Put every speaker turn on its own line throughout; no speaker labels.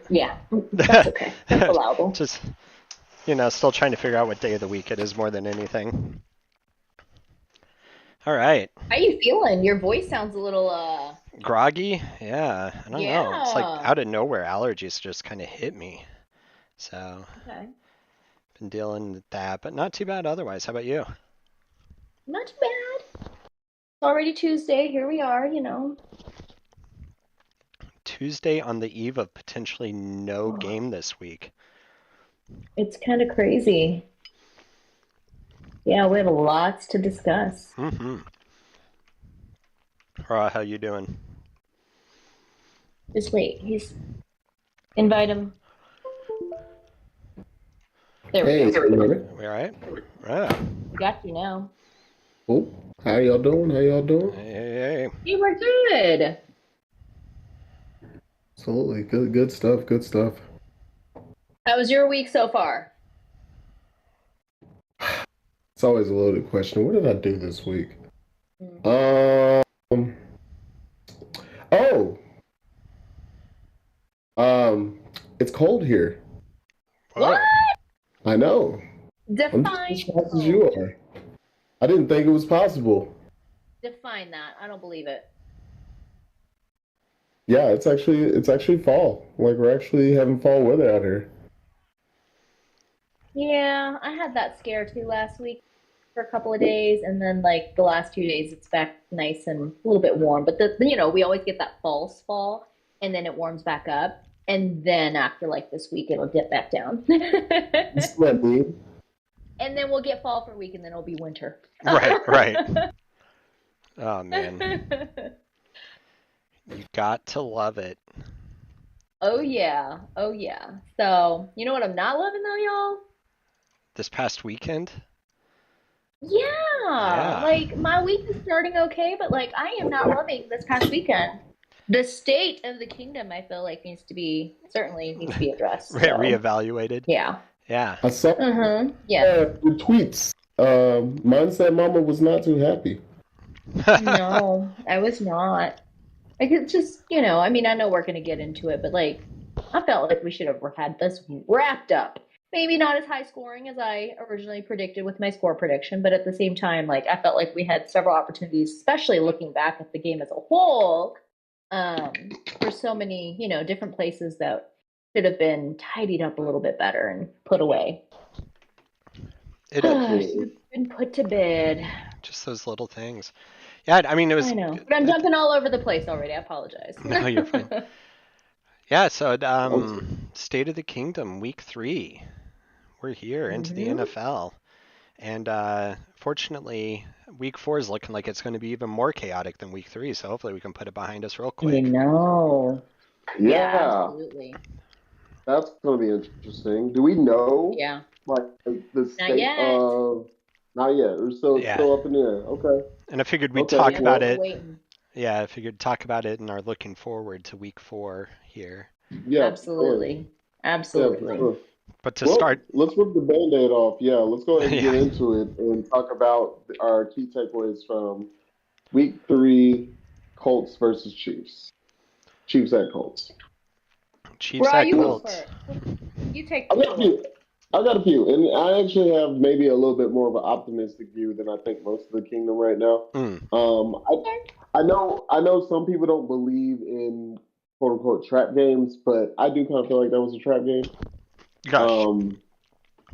Yeah, that's okay. That's allowable.
Just, still trying to figure out what day of the week it is more than anything. All right.
How you feeling? Your voice sounds a little,
Groggy? Yeah, I don't know. It's like
yeah.
out of nowhere, allergies just kind of hit me. So,
Okay.
been dealing with that, but not too bad otherwise. How about you?
Not too bad. It's already Tuesday. Here we are.
Tuesday on the eve of potentially no
Oh,
game this week.
it's kind of crazy. Yeah, we have lots to discuss.
Mm-hmm. How you doing?
Just wait. Invite him. There we
Hey,
go.
can you hear me?
We all right? Yeah.
Got you now.
Oh, how y'all doing? How y'all doing?
Hey, hey,
You were good.
Absolutely. Good stuff. Good stuff.
How was your week so far?
It's always a loaded question. What did I do this week?
Mm.
Um, oh, um, it's cold here.
hey.
What?
Whoa.
I know. I'm just
Define
as shocked as you
cold.
are. I didn't think it was possible.
Define that. I don't believe it.
Yeah, it's actually fall. Like we're actually having fall weather out here.
Yeah, I had that scare too last week for a couple of days, and then like the last 2 days, it's back nice and a little bit warm. But we always get that false fall, and then it warms back up, and then after like this week, it'll dip back down,
You see what I mean?
and then we'll get fall for a week, and then it'll be winter.
Right, right. Oh man, you got to love it.
Oh yeah, oh yeah. So you know what I'm not loving though, y'all?
This past weekend?
Yeah,
Yeah.
like my week is starting okay, but like I am not loving this past weekend. The state of the kingdom, I feel like certainly needs to be addressed. So
Reevaluated.
yeah.
Yeah.
I saw
Yes.
the tweets. Mindset Mama was not too happy.
No, I was not. Like it's just, I mean, I know we're gonna get into it, but like I felt like we should have had this wrapped up. Maybe not as high scoring as I originally predicted with my score prediction, but at the same time, like I felt like we had several opportunities, especially looking back at the game as a whole, um, for so many, different places that should have been tidied up a little bit better and put away.
It
Should
Absolutely.
have been put to bed.
just those little things. Yeah, I mean it was
I know, but I'm jumping all over the place already. I apologize.
no, you're fine. Yeah, so
Okay.
State of the Kingdom week 3. We're here into the
Hmm.
NFL. And fortunately, week 4 is looking like it's going to be even more chaotic than week 3, so hopefully we can put it behind us real
You
quick.
know. Yeah,
Yeah,
absolutely.
that's going to be interesting. Do we know
Yeah.
like the
Not
state
yet.
of? Not yet. We're still
Yeah.
still up in the air. Okay.
And I figured we'd
Okay.
talk
Yep,
about
Well,
still
it.
waiting.
Yeah, I figured talk about it and are looking forward to week 4 here.
yeah, for sure.
Absolutely.
Yeah, for
Absolutely.
sure.
But to
Well,
start,
let's rip the Band-Aid off. Yeah, let's go ahead and get
yeah,
into it and talk about our key takeaways from Week 3, Colts versus Chiefs. Chiefs at Colts.
Chiefs
Bro,
at
you
You
go
know,
Colts.
first. You take
I
the
got a
floor.
few. I got a few, and I actually have maybe a little bit more of an optimistic view than I think most of the kingdom right now.
Mm,
Um,
Okay.
I know some people don't believe in quote unquote trap games, but I do kind of feel like that was a trap game.
gosh,
Um,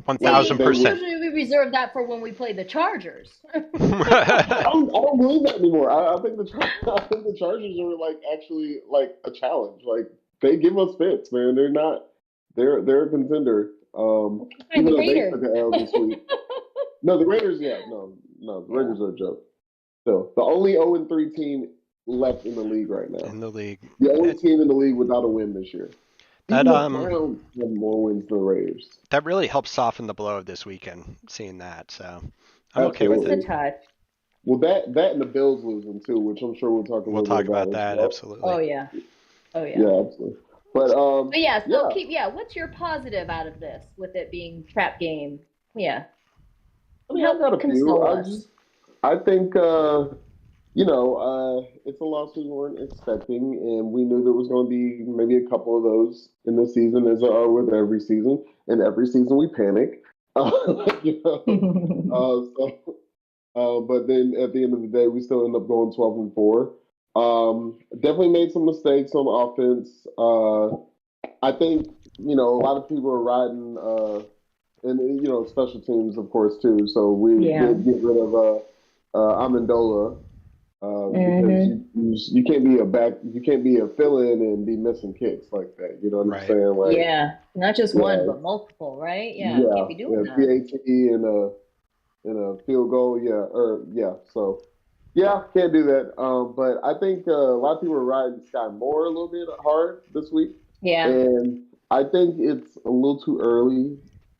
like
See,
they were.
1000%.
usually we reserve that for when we play the Chargers.
I don't believe that anymore. I think I think the Chargers are like actually like a challenge. Like they give us fits, man. They're not. They're a contender.
And
Even
the
though they
Raiders.
took an L this week. No, the Raiders. Yeah, no, the
Yeah.
Raiders are a joke. Still, the only 0-3 team left in the league right now.
In the league.
The only
It,
team in the league without a win this year.
that
Even the Browns have more wins than the Raiders.
that really helps soften the blow of this weekend, seeing that. So I'm okay with
Just a
it.
Absolutely.
touch.
Well, that and the Bills losing too, which I'm sure we'll talk a
We'll
little bit
talk
about
about
as
that,
well.
Oh
absolutely.
yeah. Oh yeah.
Yeah, absolutely. But
But yeah, so
yeah.
what's your positive out of this with it being trap game? Yeah.
I mean, I
Help
got a few.
console us.
I think It's a loss we weren't expecting, and we knew there was going to be maybe a couple of those in the season, as there are with every season. And every season we panic. You know, but then at the end of the day, we still end up going 12-4. Definitely made some mistakes on offense. I think a lot of people are riding, and special teams, of course, too. So we
Yeah.
did get rid of Amendola because
Hmm.
you can't be a fill-in and be missing kicks like that. You know what I'm
Right.
saying? Like,
Yeah. Not just one,
yeah,
but multiple, right? Yeah.
yeah,
Can't be doing
yeah,
that.
PAT and a field goal, yeah, or yeah. So yeah, can't do that. But I think a lot of people are riding Sky Moore a little bit hard this week,
Yeah.
and I think it's a little too early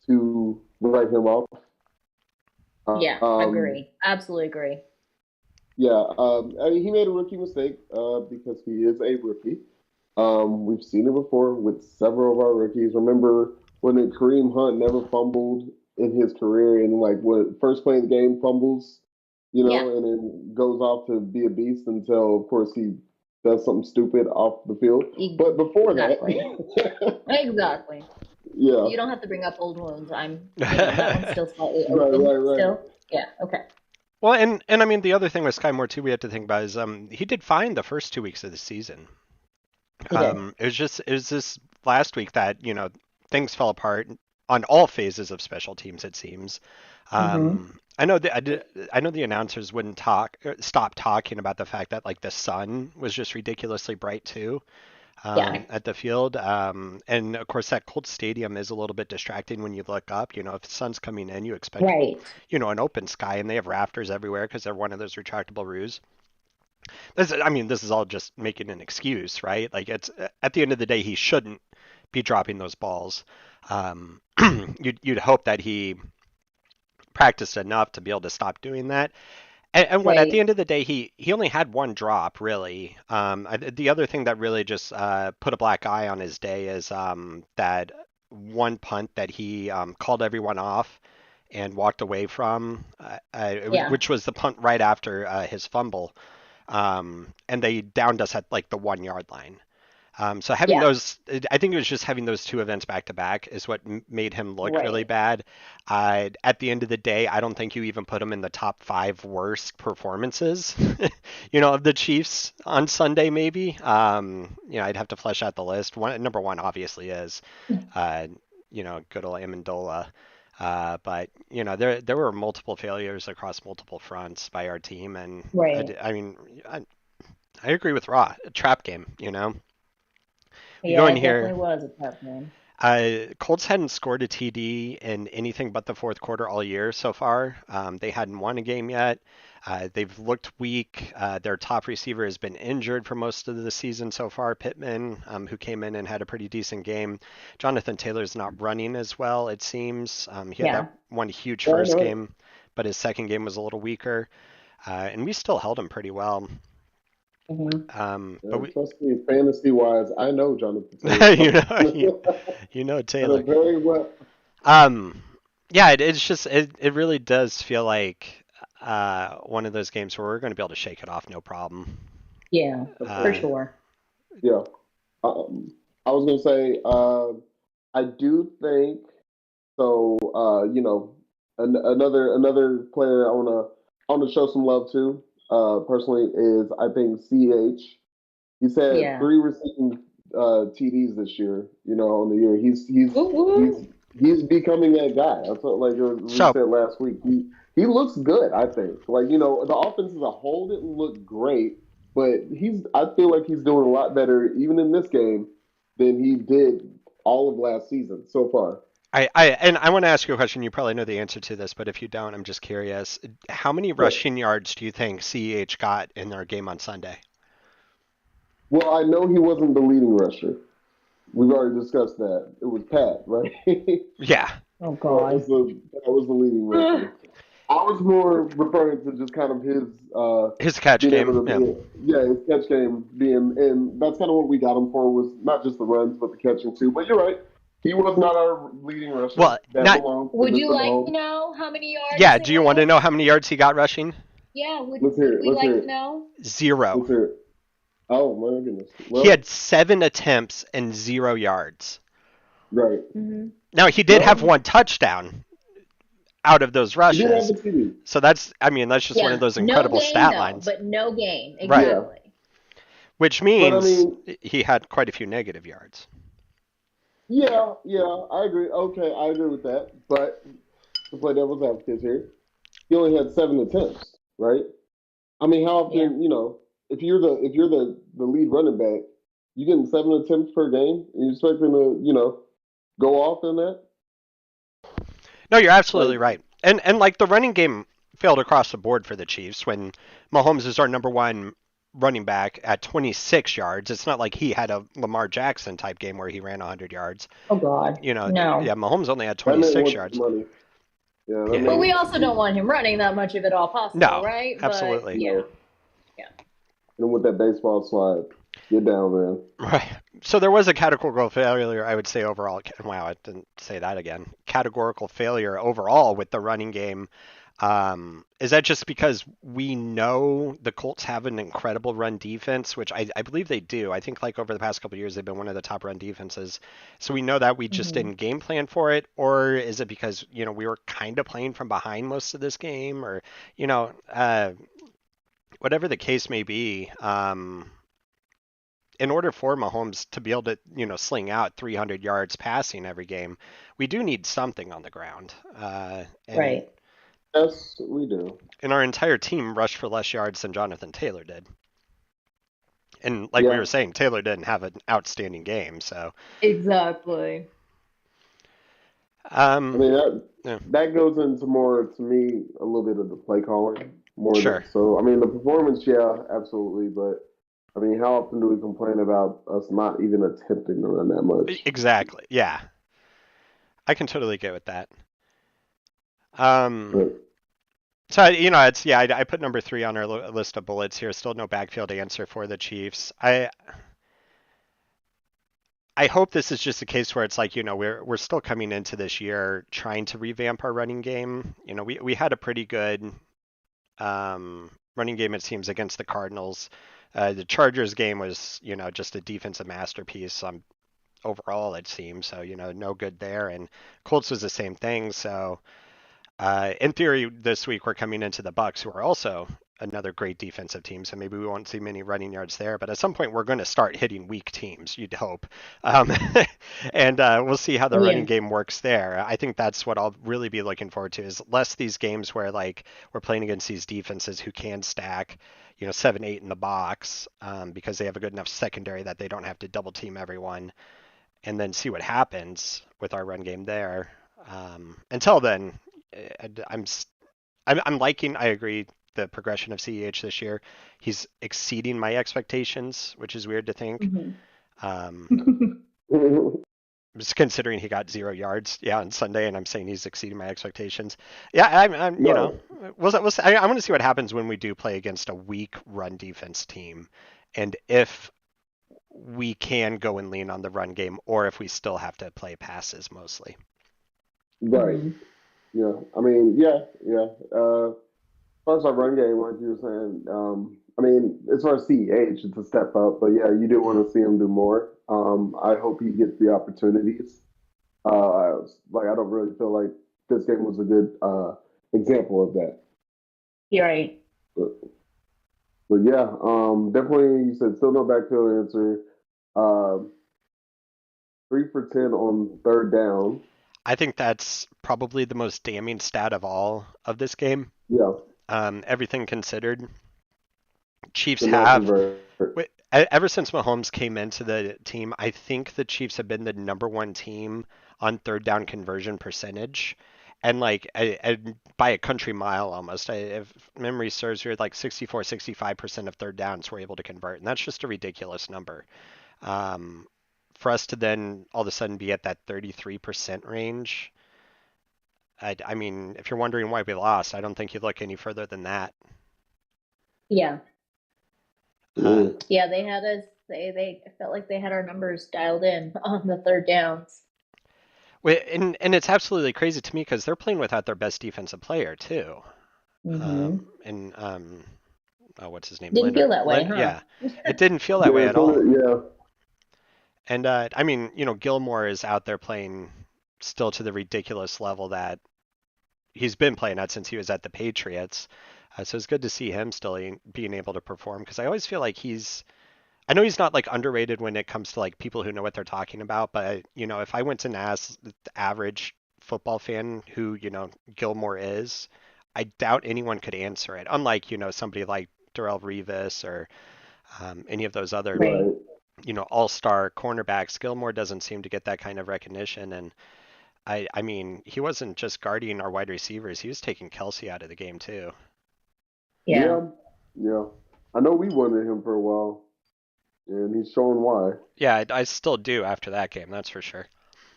to write him off.
Yeah.
Um,
Agree. Absolutely agree.
yeah, I mean, he made a rookie mistake because he is a rookie. We've seen it before with several of our rookies. Remember when Kareem Hunt never fumbled in his career, and like what first play of the game fumbles,
Yeah.
and then goes off to be a beast until, of course, he does something stupid off the field. But before that,
Exactly. Exactly.
yeah,
You don't have to bring up old wounds. That one's still slightly
right,
open
right.
still. Yeah. Okay.
Well, and I mean the other thing with Sky Moore too, we had to think about is he did fine the first 2 weeks of the season.
He did.
It was this last week that things fell apart on all phases of special teams. It seems.
Hmm.
I know the announcers wouldn't stop talking about the fact that like the sun was just ridiculously bright too
Yeah.
at the field. And of course that Colts stadium is a little bit distracting when you look up. If the sun's coming in, you expect
Right.
an open sky, and they have rafters everywhere because they're one of those retractable roofs. This is all just making an excuse, right? Like it's at the end of the day, he shouldn't be dropping those balls. Um, you'd hope that he practiced enough to be able to stop doing that. And what at the
Right.
end of the day, he only had one drop really. The other thing that really just put a black eye on his day is that one punt that he called everyone off and walked away from,
Yeah.
which was the punt right after his fumble, and they downed us at like the 1 yard line. So having
Yeah.
those, I think it was just having those two events back to back is what made him look really
Right.
bad. At the end of the day, I don't think you even put him in the top five worst performances, of the Chiefs on Sunday. Maybe, I'd have to flesh out the list. Number one obviously is, uh, good old Amendola. But there were multiple failures across multiple fronts by our team, and
Right.
I agree with Raw. A trap game. We go
Yeah.
in
It definitely
here.
was a tough man.
Colts hadn't scored a TD in anything but the fourth quarter all year so far. They hadn't won a game yet. They've looked weak. Their top receiver has been injured for most of the season so far, Pittman, who came in and had a pretty decent game. Jonathan Taylor's not running as well, it seems. He had
Yeah.
that one huge
I
first
know.
game, but his second game was a little weaker. And we still held him pretty well.
Hmm.
But
And
we,
trust me, fantasy wise, I know Jonathan Taylor.
you know, you,
I know
Taylor.
very well.
Um, yeah, it's just it really does feel like one of those games where we're going to be able to shake it off, no problem.
Yeah. For
Uh,
sure.
Yeah. Um, I was gonna say, I do think so. Another player I wanna show some love to. Personally, is I think CH. He's had
Yeah.
three receiving TDs this year. On the year,
Woo
he's
woo.
he's becoming that guy. That's what like we
so
said last week. He looks good. I think the offense as a whole didn't look great, but I feel like he's doing a lot better even in this game than he did all of last season so far.
I want to ask you a question. You probably know the answer to this, but if you don't, I'm just curious. How many
Sure.
rushing yards do you think CEH got in their game on Sunday?
Well, I know he wasn't the leading rusher. We've already discussed that. It was Pat, right?
Yeah,
Oh
That
God.
was the leading
Ugh.
rusher. I was more referring to just kind of his
his catch
being able
game.
to
Yeah.
his catch game being, and that's kind of what we got him for, was not just the runs but the catching too. But you're right, he was not our leading rusher.
Well,
That
not
belongs to
Would you
Mr.
like to
Mahomes.
know how many yards
yeah.
it
Do you want to know
was?
how many yards he got rushing?
Yeah,
Let's hear
would
it.
we
Let's hear
like to
it.
know?
Zero.
Let's hear it. Oh my goodness.
He
Well,
had 7 attempts and 0 yards.
right.
Hmm.
Now he did have
Well,
one touchdown out of those
he did have
rushes.
a TD.
So that's just one of
Yeah,
those
no
incredible
gain
stat
though,
lines.
but no gain.
Right.
Yeah,
Exactly.
Which
but I
means
mean,
he had quite a few negative yards.
yeah, I agree. Okay, I agree with that. But to play devil's advocate here, he only had 7 attempts, right? I mean, how
Yeah.
often, if you're the lead running back, you getting 7 attempts per game, and you expect him to, go off in that?
No, you're absolutely
Like,
right. And like the running game failed across the board for the Chiefs when Mahomes is our number one running back at 26 yards. It's not like he had a Lamar Jackson type game where he ran 100 yards.
Oh God,
Yeah,
no.
Mahomes only had
that man
26
wants his
yards.
money. Yeah, that
Yeah.
But
man.
we also don't want him running that much if at all possible,
No,
right? But
absolutely.
yeah,
No.
yeah.
And with that baseball slide, get down, man.
Right. So there was a categorical failure, I would say overall. Wow, I didn't say that again. Categorical failure overall with the running game. Is that just because we know the Colts have an incredible run defense, which I believe they do. I think like over the past couple of years they've been one of the top run defenses. So we know that we just
Hmm.
didn't game plan for it, or is it because we were kind of playing from behind most of this game, or you know, uh, whatever the case may be. In order for Mahomes to be able to, sling out 300 yards passing every game, we do need something on the ground. And
Right.
Yes, we do.
our entire team rushed for less yards than Jonathan Taylor did. And like we
Yeah.
were saying, Taylor didn't have an outstanding game. So,
Exactly.
I
um,
mean
yeah,
that goes into more to me a little bit of the play calling more than
sure,
so. I mean the performance, yeah, absolutely, but I mean how often do we complain about us not even attempting to run that much?
exactly. Yeah, I can totally get with that. Um,
But
so it's I put number three on our list of bullets here. Still no backfield answer for the Chiefs. I hope this is just a case where it's like, we're still coming into this year trying to revamp our running game. We had a pretty good running game, it seems, against the Cardinals. The Chargers game was, just a defensive masterpiece overall, it seems. So, no good there. And Colts was the same thing. So, in theory, this week we're coming into the Bucks, who are also another great defensive team. So maybe we won't see many running yards there. But at some point, we're going to start hitting weak teams. You'd hope, um, and we'll see how the running
Yeah.
game works there. I think that's what I'll really be looking forward to is less these games where like we're playing against these defenses who can stack. 7, 8 in the box because they have a good enough secondary that they don't have to double team everyone, and then see what happens with our run game there. Until then, I'm I'm liking. I agree. The progression of CEH this year, he's exceeding my expectations, which is weird to think.
Hmm.
Um, just considering he got 0 yards, on Sunday, and I'm saying he's exceeding my expectations. Yeah, I'm
right.
I want to see what happens when we do play against a weak run defense team, and if we can go and lean on the run game, or if we still have to play passes mostly.
Right.
Hmm.
Yeah. I mean, yeah. As far as our run game, like you were saying, I mean, as far as CEH, it's a step up, but yeah, you do
Mm.
want to see him do more. I hope he gets the opportunities. Like, I don't really feel like this game was a good example of that.
You're right.
But, but yeah, definitely, you said still no backfield answer. Uh, 3 for 10 on third down.
I think that's probably the most damning stat of all of this game.
Yeah,
Everything considered, Chiefs
the not
have
convert.
ever since Mahomes came into the team. I think the Chiefs have been the number one team on third down conversion percentage, and like by a country mile almost. If memory serves, we're like 64, 65% of third downs we're able to convert, and that's just a ridiculous number. Um, for us to then all of a sudden be at that 33% range. I mean, if you're wondering why we lost, I don't think you look any further than that.
Yeah.
Uh,
Mm.
Yeah, they had us. They felt like they had our numbers dialed in on the third downs.
and it's absolutely crazy to me because they're playing without their best defensive player too.
Hmm.
And oh, what's his name?
Didn't feel
Leonard.
that way, huh?
Yeah, it didn't feel that way
Yeah,
at
so
all.
yeah,
And I mean, Gilmore is out there playing still to the ridiculous level that he's been playing at since he was at the Patriots. So it's good to see him still being able to perform because I always feel like I know he's not like underrated when it comes to like people who know what they're talking about, but if I went to ask the average football fan who, Gilmore is, I doubt anyone could answer it. Unlike, somebody like Darrell Revis or any of those other,
Right.
right.
all-star cornerbacks. Gilmore doesn't seem to get that kind of recognition. And I mean, he wasn't just guarding our wide receivers, he was taking Kelsey out of the game too.
Yeah.
Yeah, yeah. I know we wanted him for a while, and he's showing why.
Yeah, I still do after that game, that's for sure.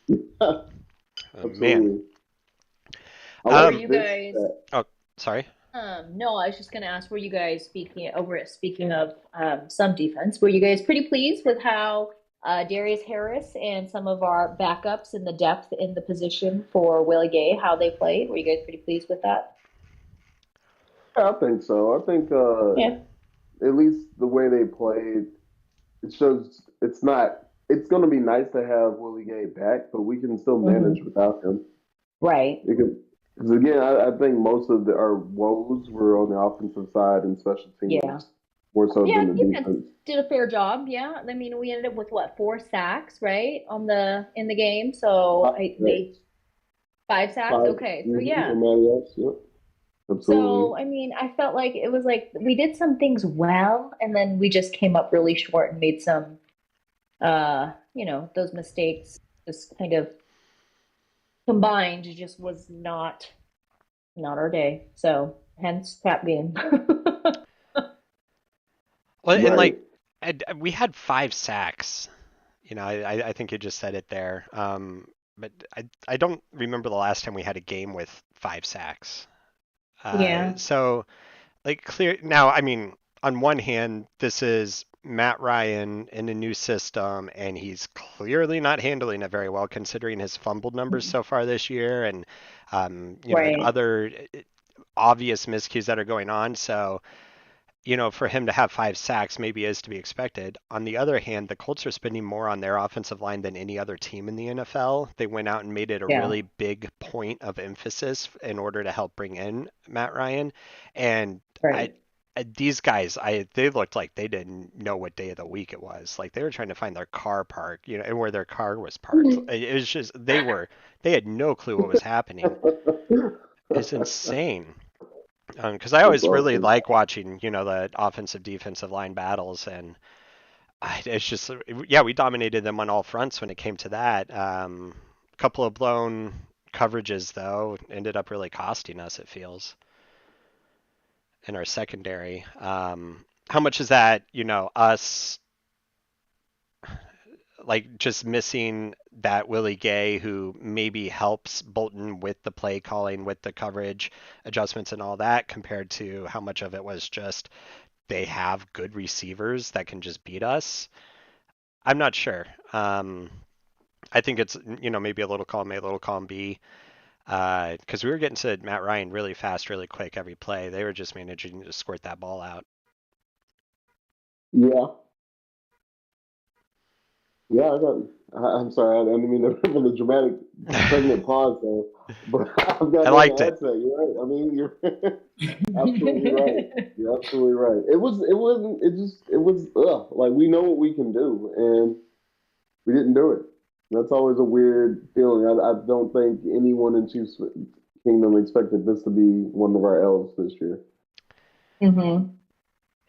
Man.
Absolutely. I
Were
Um,
like
you
this
guys?
stat.
oh, sorry.
No, I was just gonna ask, were you guys speaking of some defense, were you guys pretty pleased with how Darius Harris and some of our backups in the depth in the position for Willie Gay, how they played? Were you guys pretty pleased with that?
Yeah, I think so. I think
Yeah.
at least the way they played, it shows it's not. It's going to be nice to have Willie Gay back, but we can still manage
Hmm.
without him.
Right.
Because again, I think most of our woes were on the offensive side and special
Yeah.
teams more so
Yeah,
than the
defense
defense.
did a fair job. Yeah. I mean, we ended up with what, 4 sacks, right, on the in the game. So
Yeah,
they 5 sacks.
5.
Okay. So
Mm-hmm.
yeah.
And Marius, yep, absolutely.
So, I mean, I felt like it was like we did some things well, and then we just came up really short and made some, those mistakes just kind of combined just was not our day. So, hence trap game.
Well, and
Right.
like we had 5 sacks. I think you just said it there. But I don't remember the last time we had a game with 5 sacks.
Yeah.
So like clear now, I mean, on one hand, this is Matt Ryan in a new system, and he's clearly not handling it very well considering his fumbled numbers so far this year, and and
Right.
other obvious miscues that are going on. So for him to have 5 sacks maybe is to be expected. On the other hand, the Colts are spending more on their offensive line than any other team in the NFL. They went out and made it a
Yeah.
really big point of emphasis in order to help bring in Matt Ryan. And I,
Right.
these guys, they looked like they didn't know what day of the week it was. Like they were trying to find their car park, and where their car was parked.
Mhm.
It was just they had no clue what was happening. It's insane. Because I
That's
always really
awesome.
like watching, the offensive defensive line battles, and it's just, yeah, we dominated them on all fronts when it came to that. A couple of blown coverages though ended up really costing us. It feels in our secondary. How much is that? Us like just missing that Willie Gay who maybe helps Bolton with the play calling, with the coverage adjustments and all that, compared to how much of it was just they have good receivers that can just beat us. I'm not sure. I think it's maybe a little column A, a little column B, because we were getting to Matt Ryan really fast, really quick every play. They were just managing to squirt that ball out.
Yeah. Yeah, I'm sorry, I didn't mean to for the dramatic pregnant pause there, but I've got
I
it on the
liked it.
headset. You're right. I mean, you're absolutely right. You're absolutely right. It was like we know what we can do, and we didn't do it. That's always a weird feeling. I don't think anyone in Chiefs Kingdom expected this to be one of our L's this year.
Hmm.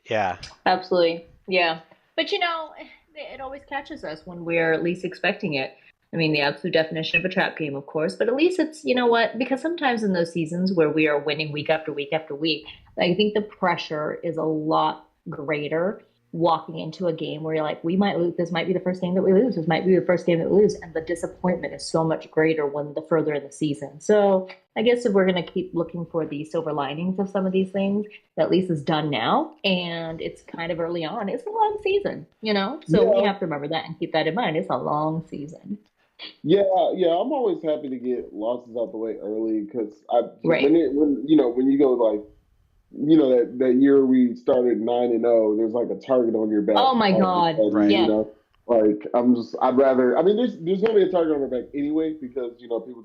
Yeah.
Absolutely. Yeah. But it always catches us when we're least expecting it. I mean, the absolute definition of a trap game, of course, but at least it's, you know what, because sometimes in those seasons where we are winning week after week after week, I think the pressure is a lot greater walking into a game where you're like, we might lose, this might be the first game that we lose, this might be the first game that we lose. And the disappointment is so much greater when the further in the season. So I guess if we're going to keep looking for the silver linings of some of these things, at least is done now and it's kind of early on. It's a long season. So we
Yeah,
have to remember that and keep that in mind. It's a long season.
yeah. I'm always happy to get losses out the way early because
Right.
when you go like that year we started 9-0. There's like a target on your back
Oh my
all of a
God.
sudden.
Right.
Yes.
Like I'd rather. I mean, there's gonna be a target on our back anyway because people think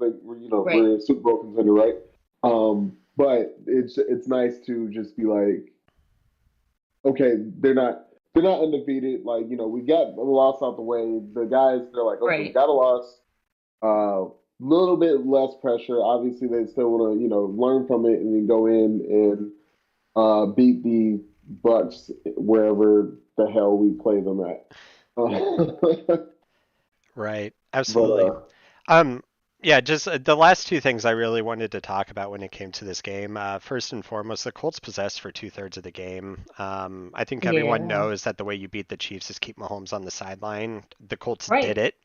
Right.
we're a Super Bowl contender, right? But it's nice to just be like, okay, they're not undefeated. Like we got a loss out the way. The guys, they're like, okay, we
Right.
got a loss. Little bit less pressure. Obviously, they still want to learn from it and then go in and beat the Bucks wherever the hell we play them at.
Right.
But
Absolutely. Um, yeah, just the last two things I really wanted to talk about when it came to this game. First and foremost, the Colts possessed for 2/3 of the game. I think everyone
Yeah.
knows that the way you beat the Chiefs is keep Mahomes on the sideline. The Colts did
Right.
it.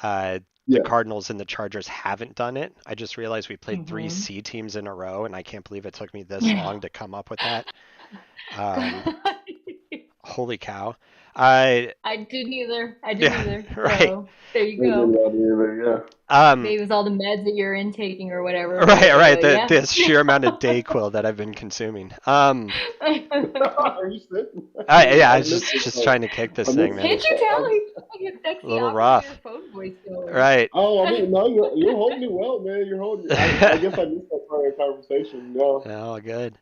The
yeah,
Cardinals and the Chargers haven't done it. I just realized we played three
Mm-hmm.
C teams in a row, and I can't believe it took me this long to come up with that. Um, Holy cow. I
I didn't either. I didn't
yeah,
either.
right.
So there you
they did
go.
that either.
Um,
Maybe it was all the meds that you're intaking or whatever,
right,
but
right. The
yeah.
the sheer amount of Dayquil that I've been consuming.
Yeah. Are you sick?
Yeah, I
I
was
missed
just
it.
just trying to kick
I
this thing,
missed
man.
Can't you
it.
tell? I get
A
sexy
little
operator
rough.
phone voice going.
Right.
Oh, I mean, no, you're holding it well, man. You're holding. I guess I missed that part of the conversation. No.
Oh, good.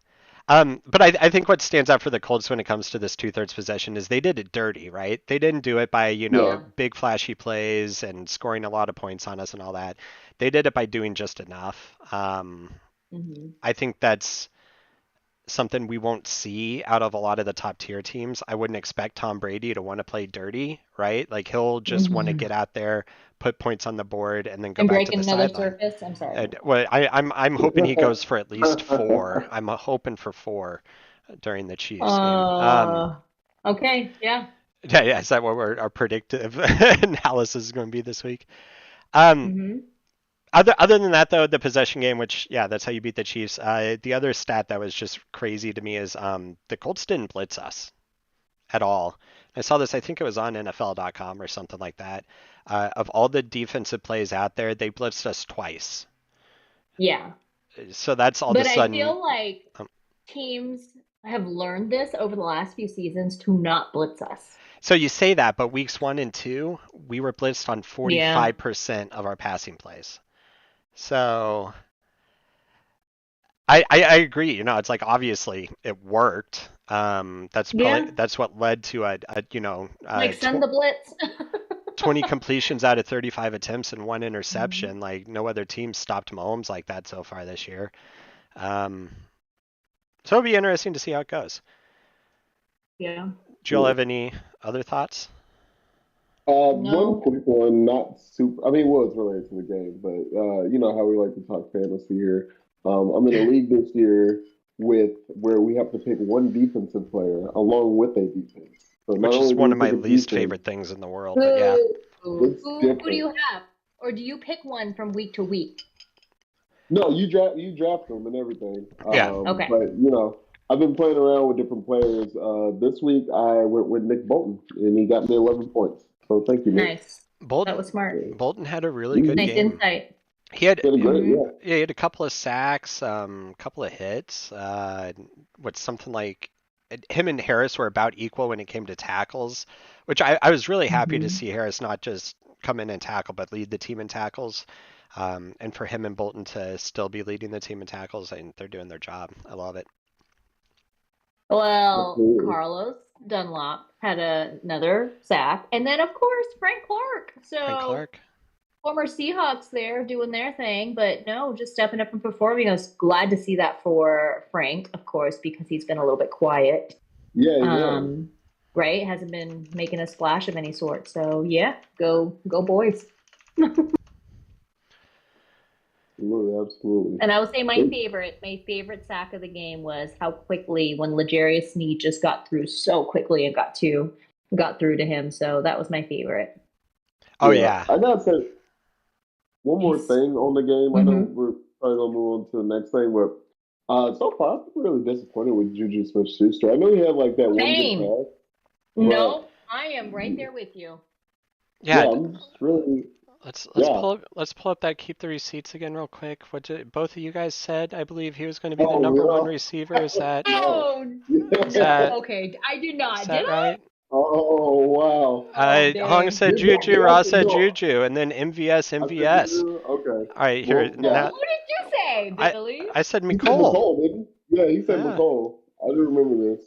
But I think what stands out for the Colts when it comes to this 2/3 possession is they did it dirty, right? They didn't do it by,
Yeah.
big flashy plays and scoring a lot of points on us and all that. They did it by doing just enough.
Hmm.
I think that's something we won't see out of a lot of the top tier teams. I wouldn't expect Tom Brady to want to play dirty, right? Like he'll just want to
Hmm.
get out there, put points on the board, and then go
And
back to
break
the
another
sideline.
surface. I'm sorry.
And well, I'm hoping he goes for at least four. I'm hoping for four during the Chiefs game.
Uh, okay, yeah.
Yeah, yeah, is that what our predictive analysis is going to be this week? Um,
Hmm.
other than that though, the possession game, which yeah, that's how you beat the Chiefs. The other stat that was just crazy to me is the Colts didn't blitz us at all. I saw this, I think it was on NFL.com or something like that. Of all the defensive plays out there, they blitzed us twice.
Yeah.
So that's all of a
But I
sudden.
feel like
um,
teams have learned this over the last few seasons to not blitz us.
So you say that, but weeks 1 and 2, we were blitzed on
Yeah.
45% of our passing plays. So I agree. It's like obviously it worked.
Yeah.
That's what led to
Like send the blitz.
20 completions out of 35 attempts and one
Mhm.
interception. Like no other team stopped Mahomes like that so far this year. Um, so it'll be interesting to see how it goes.
Yeah.
Do you all have any other thoughts?
One
No.
quick one, not super. I mean, well, it's related to the game, but you know how we like to talk fantasy here. I'm in a league this year with where we have to pick one defensive player along with a defense. So not
Which is
only do
one
we
of my
pick a
least
defense,
favorite things in the world, but yeah.
it's
Who do
different.
you have? Or do you pick one from week to week?
No, you draft them and everything.
Yeah.
Okay.
But I've been playing around with different players. This week I went with Nick Bolton, and he got me 11 points. So thank you, Nick.
Nice. That was
Bolton
smart.
Bolton had a really
He
good
Nice
game.
insight.
He had
did a great,
Hmm.
yeah.
Yeah, he had a couple of sacks, couple of hits. What's something like him and Harris were about equal when it came to tackles, which I was really happy to
Hmm.
see Harris not just come in and tackle, but lead the team in tackles. And for him and Bolton to still be leading the team in tackles, and they're doing their job. I love it.
Well,
Absolutely.
Carlos Dunlop had another sack. And then, of course, Frank Clark.
Frank
So,
Clark.
former Seahawks there doing their thing, but no, just stepping up and performing. I was glad to see that for Frank, of course, because he's been a little bit quiet.
Yeah, he was.
Um, right? Hasn't been making a splash of any sort. So, yeah, go boys.
Absolutely, absolutely.
And I would say my favorite sack of the game was how quickly when L'Jarius Sneed just got through so quickly and got through to him. So that was my favorite.
Oh
Yeah,
yeah.
I gotta say one more
He's
thing on the game. I know
hmm
we're probably gonna move on to the next thing, but so far I've been really disappointed with Juju Smith-Schuster. I know he had like that one good
Same.
pass, but
No, I am right there with you.
Yeah.
yeah, I'm just really Yeah.
Let's pull up that keep the receipts again real quick. What did both of you guys said? I believe he was going to be the number one
Oh
receiver.
yeah.
Oh,
Is that
okay. I did
is
not. Did
that
I?
right?
Oh wow.
Oh,
Hong
dang.
said Juju,
Did I
Ross
say
said
no?
Juju, and then MVS,
I said
MVS.
Juju. Okay.
All right, here
Well,
No,
yeah.
now.
who did you say,
I
Billy?
I said
He said
McCole.
McCall, didn't he? Yeah, he said
Yeah.
McCall. I do remember this.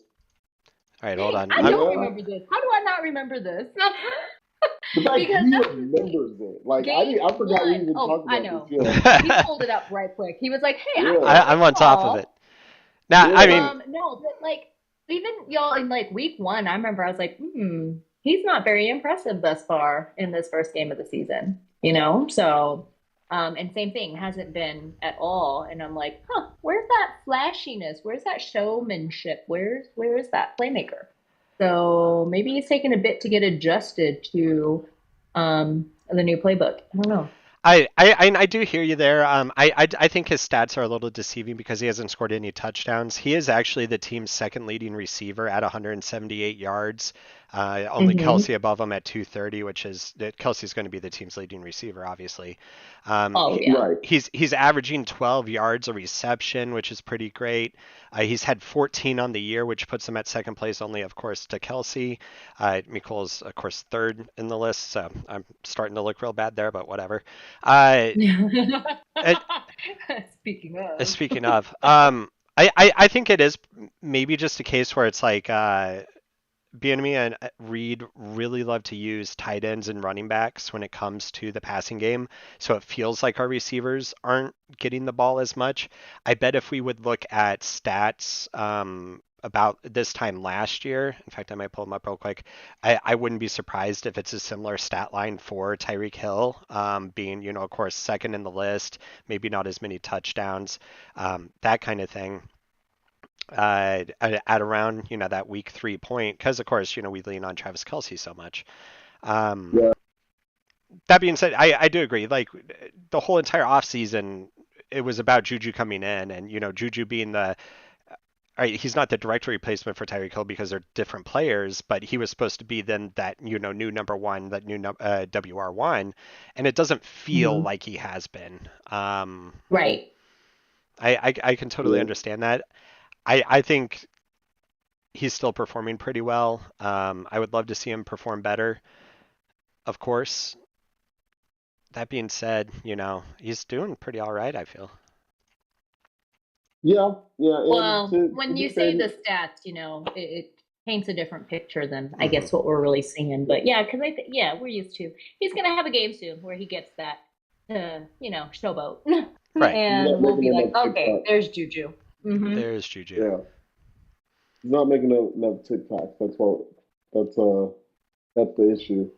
All right, hold
Dang,
on.
I
I'm
don't
Yeah.
remember this. How do I not remember this?
The fact
Because
he
that's the thing.
remembers it. Like
Game
I forgot we
one.
even
Oh,
talked
I
about this.
know.
Yeah.
He pulled it up right quick. He was like, "Hey, I
Yeah.
seem to
I'm on top of it.
recall."
Now, I
Yeah.
mean,
No, but like even y'all in like week one, I remember I was like, he's not very impressive thus far in this first game of the season, you know? So, and same thing, hasn't been at all. And I'm like, where's that flashiness? Where's that showmanship? Where's that playmaker? So maybe he's taken a bit to get adjusted to the new playbook. I don't know.
I do hear you there. I think his stats are a little deceiving because he hasn't scored any touchdowns. He is actually the team's second leading receiver at 178 yards. Only
Hmm.
Kelsey above him at 230, which is Kelsey's going to be the team's leading receiver, obviously.
Oh
He,
yeah.
Right.
he's averaging 12 yards a reception, which is pretty great. He's had 14 on the year, which puts him at second place, only of course to Kelsey. Mikul's of course third in the list, so I'm starting to look real bad there, but whatever. Uh, it,
Speaking of.
Speaking of, I think it is maybe just a case where it's like Bieniemy and Reed really love to use tight ends and running backs when it comes to the passing game, so it feels like our receivers aren't getting the ball as much. I bet if we would look at stats about this time last year, in fact, I might pull them up real quick. I wouldn't be surprised if it's a similar stat line for Tyreek Hill, being, of course, second in the list, maybe not as many touchdowns, that kind of thing at around that week 3 point because of course we lean on Travis Kelsey so much. Um,
Yeah.
that being said, I do agree. Like the whole entire offseason, it was about Juju coming in, and Juju being the he's not the direct replacement for Tyreek Hill because they're different players, but he was supposed to be then that new number one, that new WR1, and it doesn't feel
Mhm.
like he has been.
Right.
I can totally
Yeah.
understand that. I think he's still performing pretty well. I would love to see him perform better, of course. That being said, he's doing pretty all right, I feel.
Yeah. Yeah. And
Well,
to
when
be
you
fair,
say the stats, it paints a different picture than I
Hmm.
guess what we're really seeing. But yeah, because yeah, we're used to. He's gonna have a game soon where he gets that, showboat,
Right.
he's not
and we'll
making
be like,
enough
okay,
TikTok.
there's Juju. Hmm.
There's Juju.
Yeah. He's not making enough TikToks. That's that's the issue.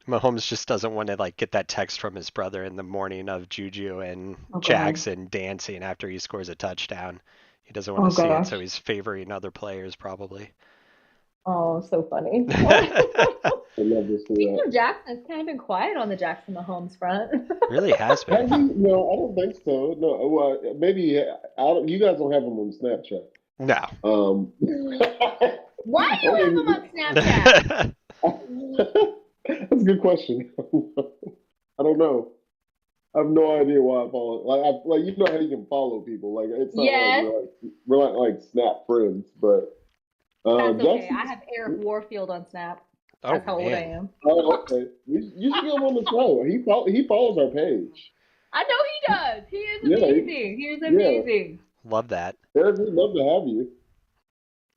Mahomes just doesn't want to get that text from his brother in the morning of Juju and
Oh God.
Jackson dancing after he scores a touchdown. He doesn't want
Oh
to see it, so
gosh.
he's favoring other players probably.
Oh, so funny.
I love to see
Speaking
that.
of Jackson, it's kind of been quiet on the Jackson Mahomes front.
Really has
Has he?
been.
No, I don't think so. No, well, maybe you guys don't have him on Snapchat.
No.
Why do you
Oh,
have him on
maybe.
Snapchat?
That's a good question. I don't know. I have no idea why I follow. Like you know how you can follow people. Like it's not like
Yes.
we're like Snap friends, but
That's okay. I
Jackson's.
have Eric Warfield on Snap.
Oh
That's how old I
man.
am.
Oh, okay. You should get him on the show. He follows our page.
I know he does. He is
Yeah,
amazing. He is
yeah.
amazing.
Love that.
Eric, we'd love to have you.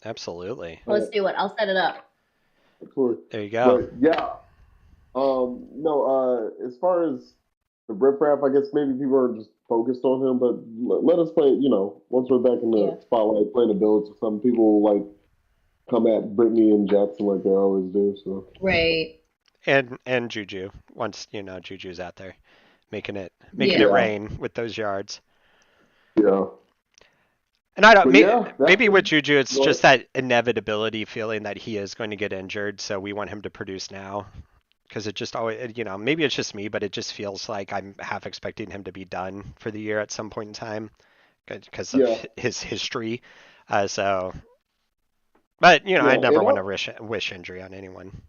Absolutely.
Let's do it. I'll set it up.
Of course.
There you go.
But yeah, no. As far as the Rip Rap, I guess maybe people are just focused on him. But let us play. Once we're back in
Yeah.
the spotlight playing the Bills, some people like come at Brittany and Jackson like they always do. So
Right.
And Juju. Once Juju's out there, making it
Yeah.
rain with those yards.
yeah,
And I don't
but yeah,
maybe with Juju it's
go
just
ahead.
that inevitability feeling that he is going to get injured, so we want him to produce now. Because it just always, maybe it's just me, but it just feels like I'm half expecting him to be done for the year at some point in time because of
Yeah,
his history. So, but I
yeah,
never
and
want to wish injury on anyone.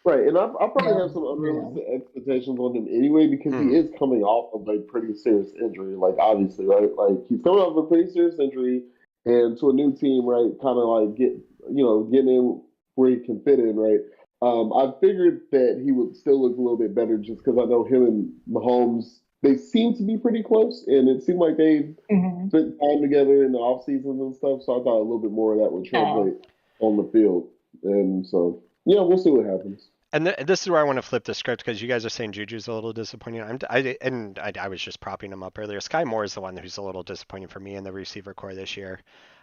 Right, and I probably have
No,
some
no.
unrealistic expectations on him anyway because he
Hmm.
is coming off of a pretty serious injury. Like obviously, right? Like he's coming off of a pretty serious injury, and to a new team, right? Kind of like getting in where he can fit in, right? I figured that he would still look a little bit better just because I know him and Mahomes. They seem to be pretty close, and it seemed like they
Hmm.
spent time together in the off seasons and stuff. So I thought a little bit more of that would
Oh.
translate on the field, and so yeah, we'll see what happens.
And this is where I want to flip the script because you guys are saying Juju's a little disappointing. I was just propping him up earlier. Sky Moore is the one who's a little disappointing for me in the receiver core this year.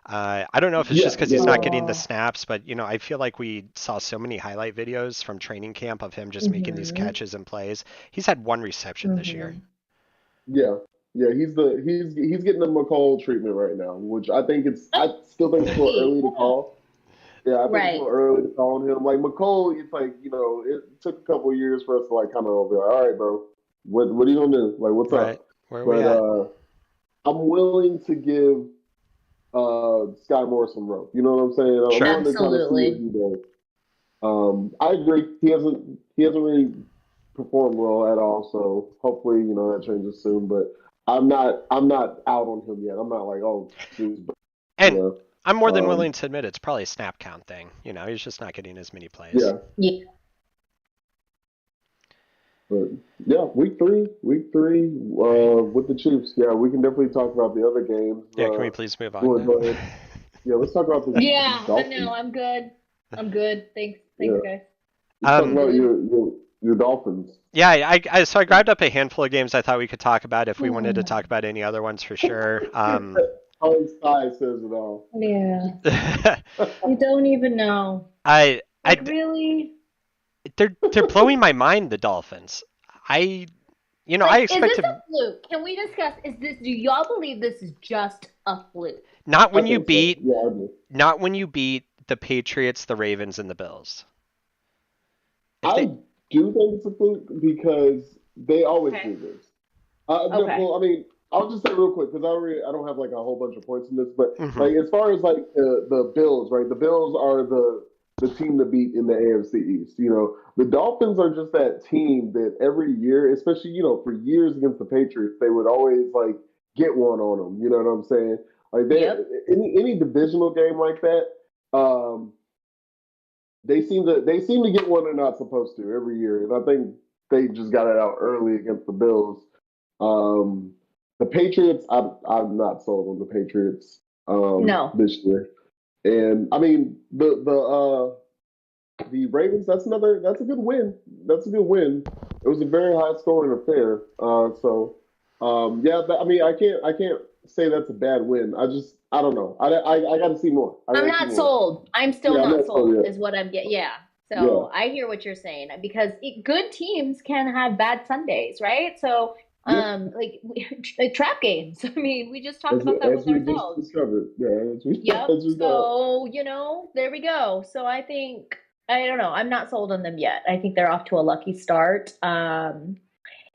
I don't know if it's
Yeah,
just because
yeah,
he's not getting the
Oh.
snaps, but I feel like we saw so many highlight videos from training camp of him just making these
Hmm.
catches and plays. He's had one reception this year.
Hmm.
yeah, yeah. He's getting the McCall treatment right now, which I still think it's a little
Sweet.
early to call. Yeah, I think it's a
Right.
little early to call on him. Like McCall, it's like it took a couple of years for us to like kind of be like, all right, bro, what are you gonna do? Like, what's
Right.
up?
Where are we
But
at?
I'm willing to give Sky Moore some rope. You know what I'm saying? I'm
Sure.
willing to kind of see what
Absolutely.
he does. I agree. He hasn't really performed well at all. So hopefully, that changes soon. But I'm not out on him yet. I'm not like, oh, geez, but, you
And
know,
I'm more than
um,
willing to admit it's probably a snap count thing. He's just not getting as many plays.
yeah.
Yeah.
But yeah, week three, with the Chiefs. Yeah, we can definitely talk about the other games.
Yeah, can we please move on
Go
now?
ahead. Yeah, let's talk about the
Yeah. No,
Dolphins.
I'm good. I'm good. Thanks. Thanks,
Yeah,
guys.
let's talk
I'm
um,
about
good.
your Dolphins.
Yeah, so I grabbed up a handful of games I thought we could talk about if we wanted to
Hmm.
talk about any other ones for sure.
Colin Sky says it all.
Yeah.
I,
You don't even know.
I,
Like, really?
they're blowing my mind, the Dolphins. I, I
Like, is this
expected
a fluke? Can we discuss? Do y'all believe this is just a fluke?
not
I
when you
think so.
beat,
Yeah, I do.
not when you beat the Patriots, the Ravens, and the Bills. If
I
they,
do think it's a fluke because they always
Okay.
do this. No,
Okay.
well, I mean, I'll just say real quick because I don't have like a whole bunch of points in this, but
mhm.
like as far as like the Bills, right? The Bills are the team to beat in the AFC East. The Dolphins are just that team that every year, especially for years against the Patriots, they would always like get one on them. You know what I'm saying? Like
Yep.
any divisional game like that, um, they seem to get one they're not supposed to every year, and I think they just got it out early against the Bills. Um, the Patriots, I'm not sold on the Patriots
No.
this year, and I mean the Ravens. That's a good win. That's a good win. It was a very high scoring affair. Yeah, I mean I can't say that's a bad win. I don't know. I got to see more. I got
I'm
to see
not
more.
sold. I'm still
Yeah, I'm
not
not sold
sold,
yet.
is what I'm getting. Yeah.
Yeah,
So I hear what you're saying because good teams can have bad Sundays, right? So,
yeah.
like trap games. I mean, we just talked
As,
about that
as
with
we just
ourselves.
discovered. Yeah, as we
Yep.
as we know.
So, there we go. So I think, I don't know. I'm not sold on them yet. I think they're off to a lucky start.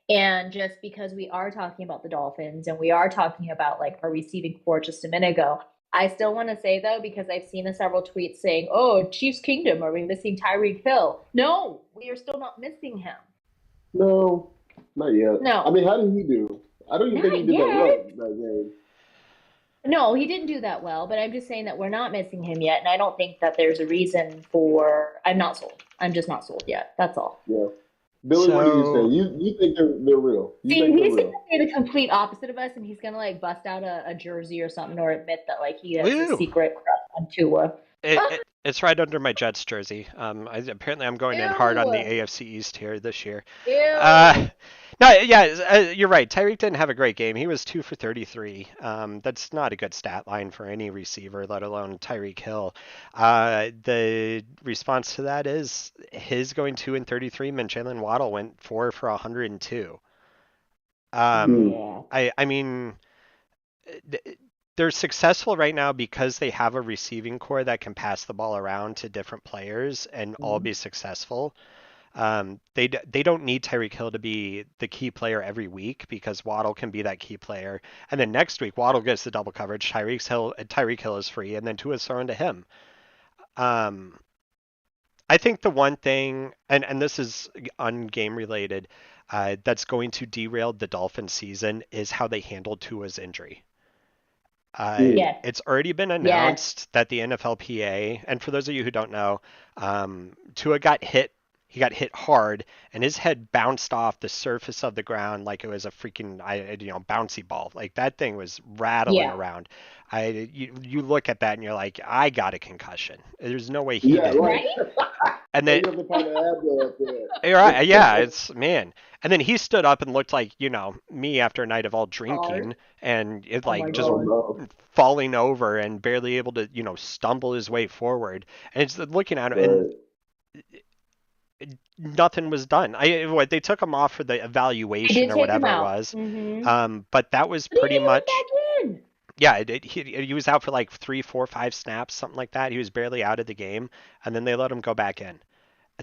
And just because we are talking about the Dolphins and we are talking about like our receiving core just a minute ago, I still want to say though, because I've seen several tweets saying, "Oh, Chiefs Kingdom, are we missing Tyreek Hill?" No, we are still not missing him.
No, not yet. I
No,
mean, how did he do? I don't even think he
not
did that well
yet.
that game.
No, he didn't do that well, but I'm just saying that we're not missing him yet, and I don't think that there's a reason for. I'm not sold. I'm just not sold yet. That's all.
Yeah. Billy, what are you saying?
So,
You think they're real? You
See,
think they're
he's gonna
real?
say the complete opposite of us, and he's gonna like bust out a jersey or something, or admit that like he has a
woo!
secret crush on Tua.
It's right under my Jets jersey. Apparently I'm going in hard on the
Ew,
AFC East here this year.
ew.
Uh, no, yeah, you're right. Tyreek didn't have a great game. He was 2 for 33. That's not a good stat line for any receiver, let alone Tyreek Hill. The response to that is his going 2 and 33. And Jalen Waddle went 4 for 102.
Hmm.
Um,
Yeah.
I mean, they're successful right now because they have a receiving core that can pass the ball around to different players and all
Mhm.
be successful. They don't need Tyreek Hill to be the key player every week because Waddle can be that key player. And then next week Waddle gets the double coverage. Tyreek Hill is free, and then Tua's thrown to him. Um, I think the one thing, and this is un-game related, that's going to derail the Dolphins season is how they handled Tua's injury.
Mm.
Yes.
It's already been
Yes.
announced that the NFLPA, and for those of you who don't know, Tua got hit. He got hit hard, and his head bounced off the surface of the ground like it was a freaking, bouncy ball. Like that thing was rattling
Yeah.
around. You look at that and you're like, I got a concussion. There's no way he
Yeah,
didn't.
right.
Right?
And
So
then
you have to find an Advil up there.
you're right, yeah, it's man. And then he stood up and looked like, me after a night of all
Hard.
drinking and it
Oh
like
my
just
Oh
God.
no.
falling over and barely able to, stumble his way forward. And it's looking at him and
Right.
nothing was done. What they took him off for the
They
evaluation
did
or
take him
whatever it
out.
was.
Mm-hmm.
But that was
But he
pretty
didn't let him
much,
back in.
yeah, he was out for like 3, 4, 5 snaps, something like that. He was barely out of the game, and then they let him go back in.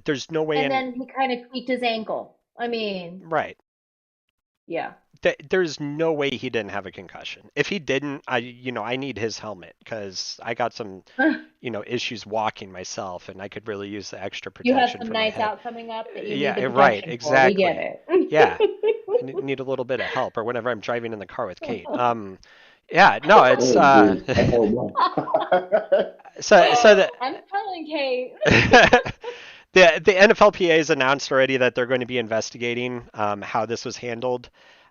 There's no way
And
in,
then he kind of tweaked his ankle. I mean,
right.
yeah.
There's no way he didn't have a concussion. If he didn't, I need his helmet because I got some, issues walking myself, and I could really use the extra
You have
protection
some
for my
nights
head.
out coming up that you
Yeah,
need the
right,
protection for. We get
exactly.
it.
Yeah, I need a little bit of help, or whenever I'm driving in the car with Kate. Yeah, no, it's
Oh geez. Oh my.
so that
I'm telling Kate.
the NFLPA has announced already that they're going to be investigating how this was handled.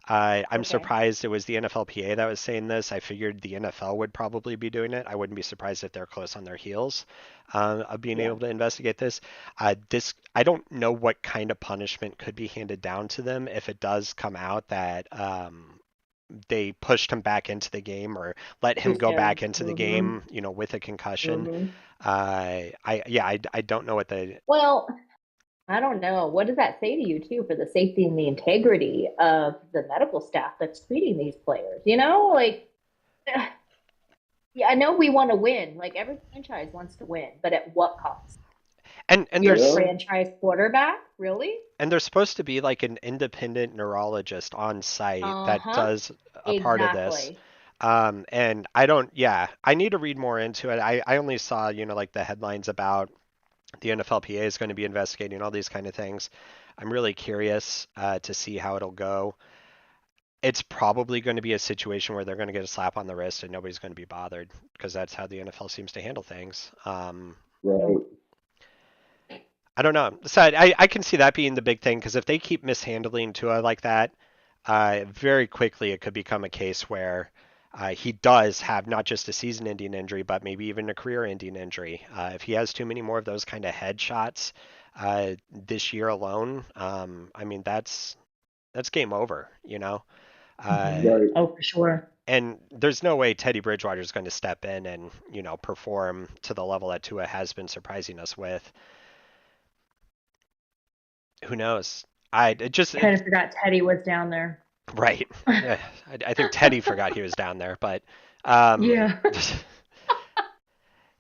I'm
Okay.
surprised it was the NFLPA that was saying this. I figured the NFL would probably be doing it. I wouldn't be surprised if they're close on their heels of being
Yeah.
able to investigate this. I don't know what kind of punishment could be handed down to them if it does come out that they pushed him back into the game or let him
Boost
go
him.
back into the
Mm-hmm.
game, with a concussion.
Mm-hmm.
I don't know what the
Well, I don't know. What does that say to you, too, for the safety and the integrity of the medical staff that's treating these players? Like, yeah, I know we want to win. Like, every franchise wants to win, but at what cost?
and
Your
there's
Yeah.
franchise quarterback? Really?
and there's supposed to be like an independent neurologist on site that
Uh-huh.
does a part of this.
Exactly.
And I don't, yeah, I need to read more into it. I only saw, like the headlines about the NFLPA is going to be investigating all these kind of things. I'm really curious to see how it'll go. It's probably going to be a situation where they're going to get a slap on the wrist and nobody's going to be bothered because that's how the NFL seems to handle things.
Right.
I don't know. So I can see that being the big thing because if they keep mishandling Tua like that, very quickly it could become a case where he does have not just a season-ending injury, but maybe even a career-ending injury. If he has too many more of those kind of headshots this year alone, I mean that's game over,
Mhm.
Uh,
Right.
Oh, for sure.
and there's no way Teddy Bridgewater is going to step in and perform to the level that Tua has been surprising us with. Who knows?
Kind of forgot Teddy was down there.
Right. Yeah, I think Teddy forgot he was down there, but um,
Yeah.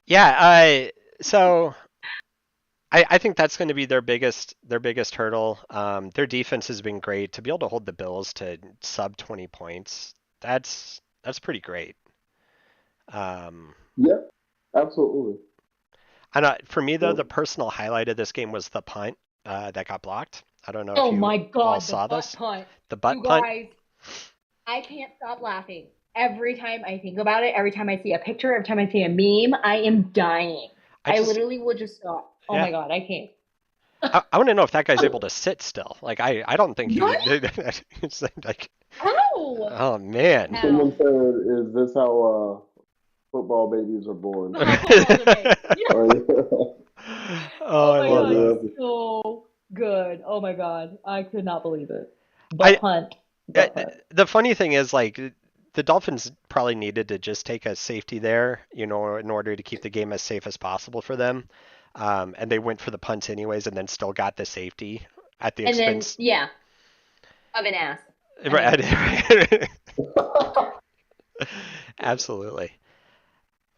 yeah. So I think that's going to be their biggest hurdle. Their defense has been great to be able to hold the Bills to sub 20 points. That's pretty great. Um,
Yeah. Absolutely.
and for me though,
So,
the personal highlight of this game was the punt that got blocked. I don't know if
Oh
you
my
all
God, the
saw
butt
this.
punt.
The
You
butt punt.
guys, I can't stop laughing. Every time I think about it, every time I see a picture, every time I see a meme, I am dying.
I
I
just
literally will just stop. Oh
yeah.
my God, I can't.
I want to know if that guy's able to sit still. Like I don't think he
What?
it's like,
Ow!
oh man.
Ow.
someone said, "Is this how football babies are born?"
Oh, footballs are made. Yeah.
Right?
Oh, I
Oh my
love
God,
that.
Yeah.
so good. Oh my God, I could not believe it.
I
Butt punt. Butt punt.
the funny thing is like the Dolphins probably needed to just take a safety there, in order to keep the game as safe as possible for them. And they went for the punt anyways, and then still got the safety at the
And then,
expense.
yeah, of an ass. I mean,
Right. Absolutely.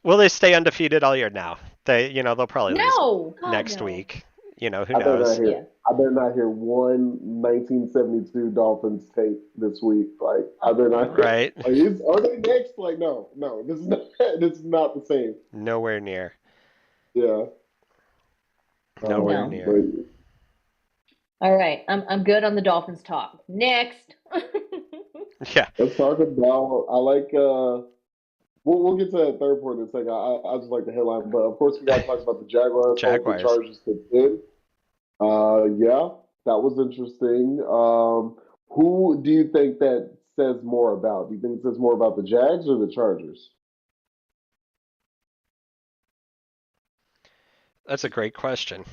Will they stay undefeated all year? Now they'll probably lose
no, God,
next
no.
week. Who
I better not
knows?
hear.
Yeah.
I better not hear one 1972 Dolphins tape this week. Like I better not.
Right?
Like, are they next? Like no, no. This is not. This is not the same.
Nowhere near.
Yeah.
Nowhere
No.
near.
But
All right. I'm good on the Dolphins talk. Next.
Yeah,
let's talk about. I like. We'll get to that third point in a second. I just like the headline, but of course we got to talk about the Jaguars holding the
Jaguars.
Chargers to 10. Yeah, that was interesting. Who do you think that says more about? Do you think it says more about the Jags or the Chargers?
That's a great question.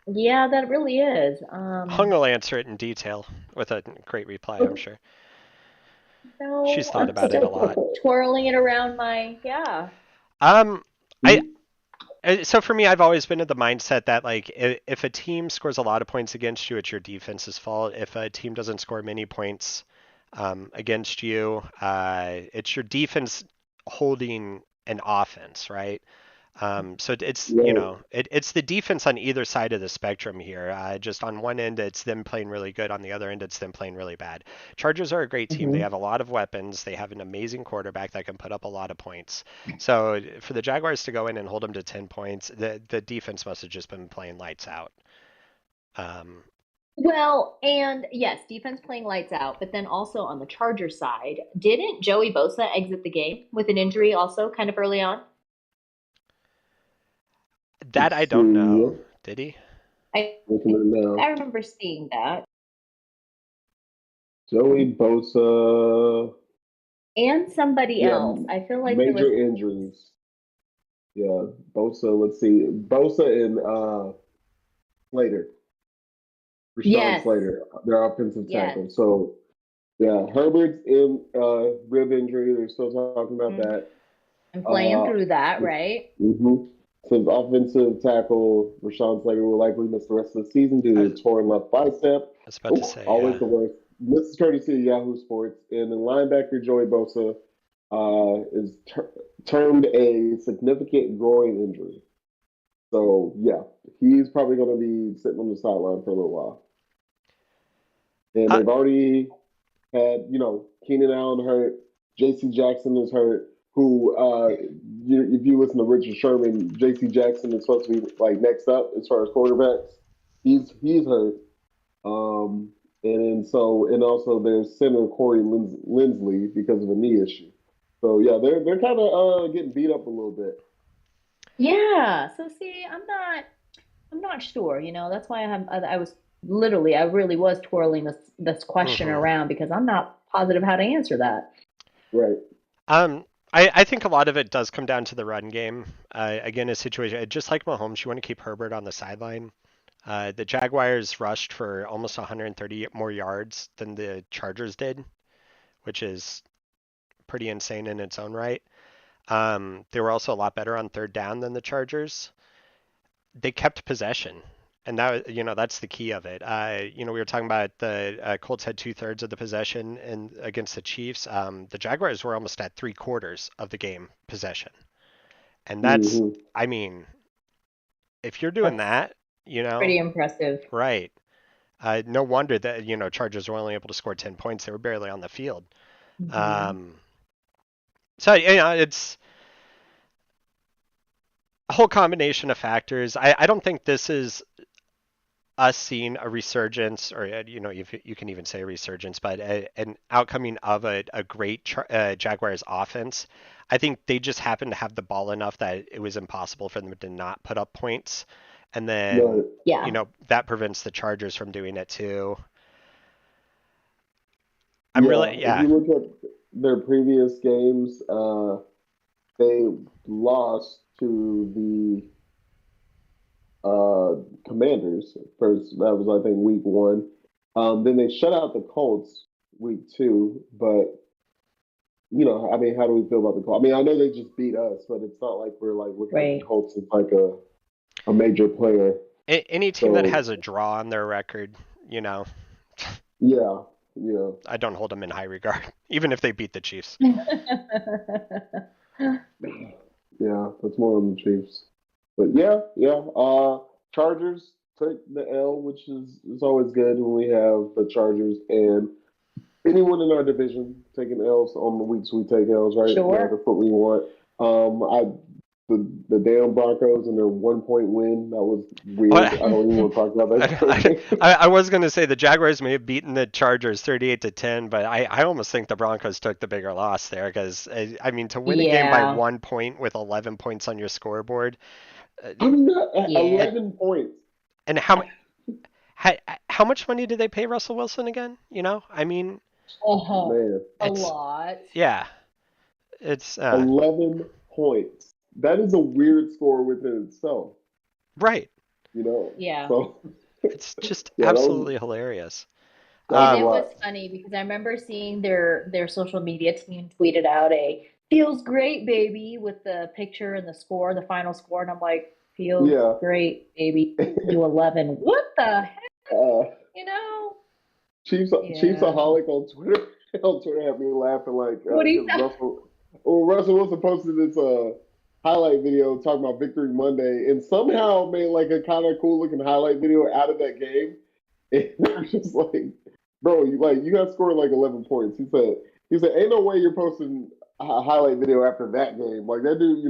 Yeah, that really is.
Hung will answer it in detail with a great reply, I'm sure. She's
No,
thought
I'm
about it a
still
lot.
twirling it around my, yeah.
Um, I so for me, I've always been of the mindset that like if a team scores a lot of points against you, it's your defense's fault. If a team doesn't score many points against you, it's your defense holding an offense, right? So it's
Right.
it's the defense on either side of the spectrum here. Just on one end, it's them playing really good. On the other end, it's them playing really bad. Chargers are a great team. They
Hmm.
have a lot of weapons. They have an amazing quarterback that can put up a lot of points. So for the Jaguars to go in and hold them to 10 points, the defense must have just been playing lights out. Um,
Well, and yes, defense playing lights out, but then also on the Charger side, didn't Joey Bosa exit the game with an injury also kind of early on?
that
Let's
I don't know.
see.
Did he?
I
Looking at it
I
now.
remember seeing that.
Joey Bosa.
And somebody
Yeah,
else. I feel like there was,
major injuries. Yeah, Bosa. Let's see. Bosa and Slater. Rashawn
yes,
Slater, their offensive
yes.
tackle. So yeah, Herbert's in rib injury. They're still talking about
Mhm.
that.
I'm playing
Uh,
through that, right?
mm-hmm. So the offensive tackle Rashawn Slater will likely miss the rest of the season
I
due
was,
to a torn left bicep.
I was about to
Oh,
say,
always
yeah.
the worst. This is courtesy of Yahoo Sports. And then linebacker Joey Bosa is termed a significant groin injury. So yeah, he's probably going to be sitting on the sideline for a little while. And
Uh,
they've already had, Keenan Allen hurt, J.C. Jackson is hurt. Who, if you listen to Richard Sherman, J.C. Jackson is supposed to be like next up as far as quarterbacks. He's hurt. And also there's center Corey Lindsley because of a knee issue. So yeah, they're kind of getting beat up a little bit.
Yeah. So see, I'm not sure, That's why I was literally I really was twirling this question
mhm.
around because I'm not positive how to answer that.
Right.
Um, I think a lot of it does come down to the run game. Again, a situation just like Mahomes, you want to keep Herbert on the sideline. The Jaguars rushed for almost 130 more yards than the Chargers did, which is pretty insane in its own right. They were also a lot better on third down than the Chargers. They kept possession. And that's the key of it. We were talking about the Colts had 2/3 of the possession and against the Chiefs. The Jaguars were almost at 3/4 of the game possession. And that's,
Hmm.
I mean, if you're doing
That's
that, you know,
pretty impressive.
right. No wonder that, Chargers were only able to score 10 points. They were barely on the field.
Hmm.
Um, so, it's a whole combination of factors. I don't think this is us seeing a resurgence, or if you can even say a resurgence, but an outcoming of a great Jaguars offense. I think they just happened to have the ball enough that it was impossible for them to not put up points, and then
Right.
Yeah.
that prevents the Chargers from doing it too. I'm
Yeah.
really
If
yeah.
you look at their previous games, they lost to the Commanders first. That was, I think, week one. Then they shut out the Colts week two. But I mean, how do we feel about the Colts? I mean, I know they just beat us, but it's not like we're like looking at the
Right.
Colts as like a major player.
Any team that
So
has a draw on their record, you know,
yeah, yeah,
I don't hold them in high regard, even if they beat the Chiefs.
yeah. That's more on the Chiefs. But yeah, yeah. Chargers took the L, which is always good when we have the Chargers and anyone in our division taking L's on the weeks we take L's, right?
Sure.
That's what we want. the damn Broncos and their 1 point win. That was weird. I
What?
don't even want to talk about that.
I was going to say the Jaguars may have beaten the Chargers 38-10, but I almost think the Broncos took the bigger loss there because I mean to win a game by
Yeah,
1 point with 11 points on your scoreboard, uh,
I'm not at
yeah.
it,
11 points.
and how how much money did they pay Russell Wilson again? You know, I mean,
Uh-huh.
Man,
A
it's
lot.
yeah, it's
11 points. That is a weird score within itself,
right.
you know.
Yeah.
So
It's just
yeah,
absolutely hilarious.
that was
And
a
it
Um,
was
lot.
funny because I remember seeing their social media team tweeted out a "feels great, baby" with the picture and the score, the final score, and I'm like, "Feels
Yeah.
great, baby." To 11. What the heck?
Uh,
You know? Yeah.
Chiefsaholic on Twitter on Twitter had me laughing like
What do you
because Russell Wilson posted this highlight video talking about Victory Monday and somehow made like a kind of cool looking highlight video out of that game. And I was just like, bro, you got scored like 11 points. He said ain't no way you're posting a highlight video after that game. Like that dude, he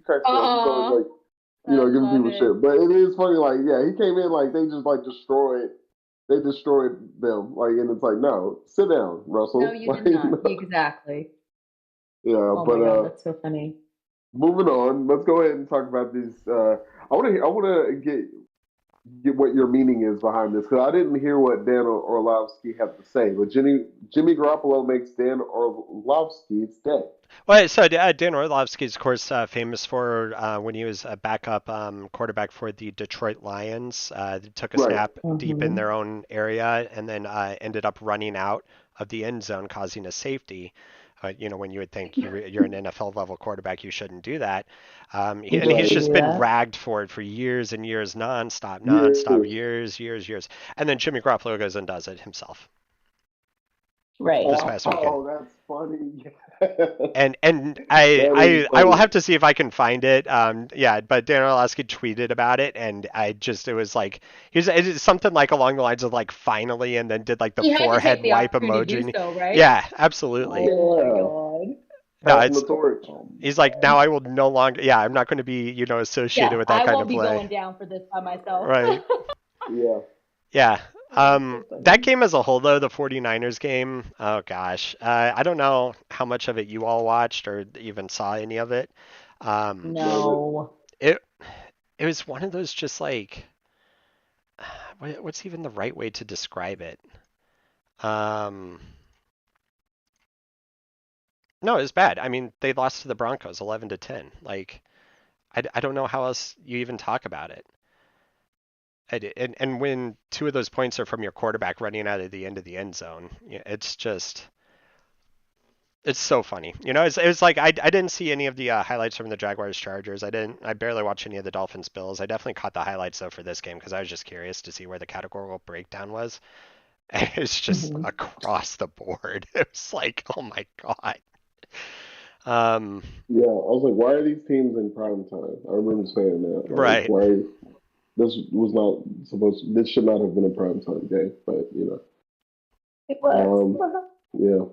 cracks me up. He's always
Oh,
like,
I
giving
love
people
it.
shit. But it is funny, like, yeah, he came in like they destroyed them. Like, and it's like, no, sit down,
No,
Russell.
you
Like,
did not. Exactly.
yeah,
Oh
but
my God, that's so funny.
moving on, let's go ahead and talk about these. I want to get what your meaning is behind this because I didn't hear what Dan Orlovsky had to say. But Jimmy Garoppolo makes Dan Orlovsky's day.
well, so Dan Orlovsky is, of course, famous for when he was a backup quarterback for the Detroit Lions. Took a
Right.
snap deep in
Hmm.
their own area and then ended up running out of the end zone, causing a safety. When you would think you're an NFL level quarterback, you shouldn't do that.
You
And he's
shouldn't
Right.
just
do
been
that.
ragged for it for years and years, nonstop,
Years.
years. And then Jimmy Garoppolo goes and does it himself
Right.
this past weekend.
Oh, that's funny.
And
That is
I will
funny.
have to see if I can find it. Yeah, but Dan Orlovsky tweeted about it, and it was like it's something like along the lines of like finally, and then did like the
He had to take
forehead
the
wipe
opportunity to do
emoji.
so, right?
Yeah, absolutely.
Oh my
Yeah.
God.
No,
Passing the
it's
torch.
he's like now I will no longer. Yeah, I'm not going to be associated
Yeah,
with that
I
kind
won't
of
be
play.
going down for this by myself.
Right.
Yeah.
Yeah.
Oh, that's so
That
funny.
game as a whole, though, the 49ers game, oh gosh. I don't know how much of it you all watched or even saw any of it. Um,
Love it.
No.
it it was one of those just like, what's even the right way to describe it? Um, no, it was bad. I mean, they lost to the Broncos 11-10. Like, I don't know how else you even talk about it. And when two of those points are from your quarterback running out of the end of the end zone, it's just it's so funny. It was like I didn't see any of the highlights from the Jaguars Chargers. I barely watched any of the Dolphins Bills. I definitely caught the highlights though for this game because I was just curious to see where the categorical breakdown was. And it's just
Hmm.
across the board. It was like, oh my God. Um,
Yeah. I was like, why are these teams in prime time? I remember saying that. Like,
right.
why? This should not have been a prime time game, but
It was.
yeah,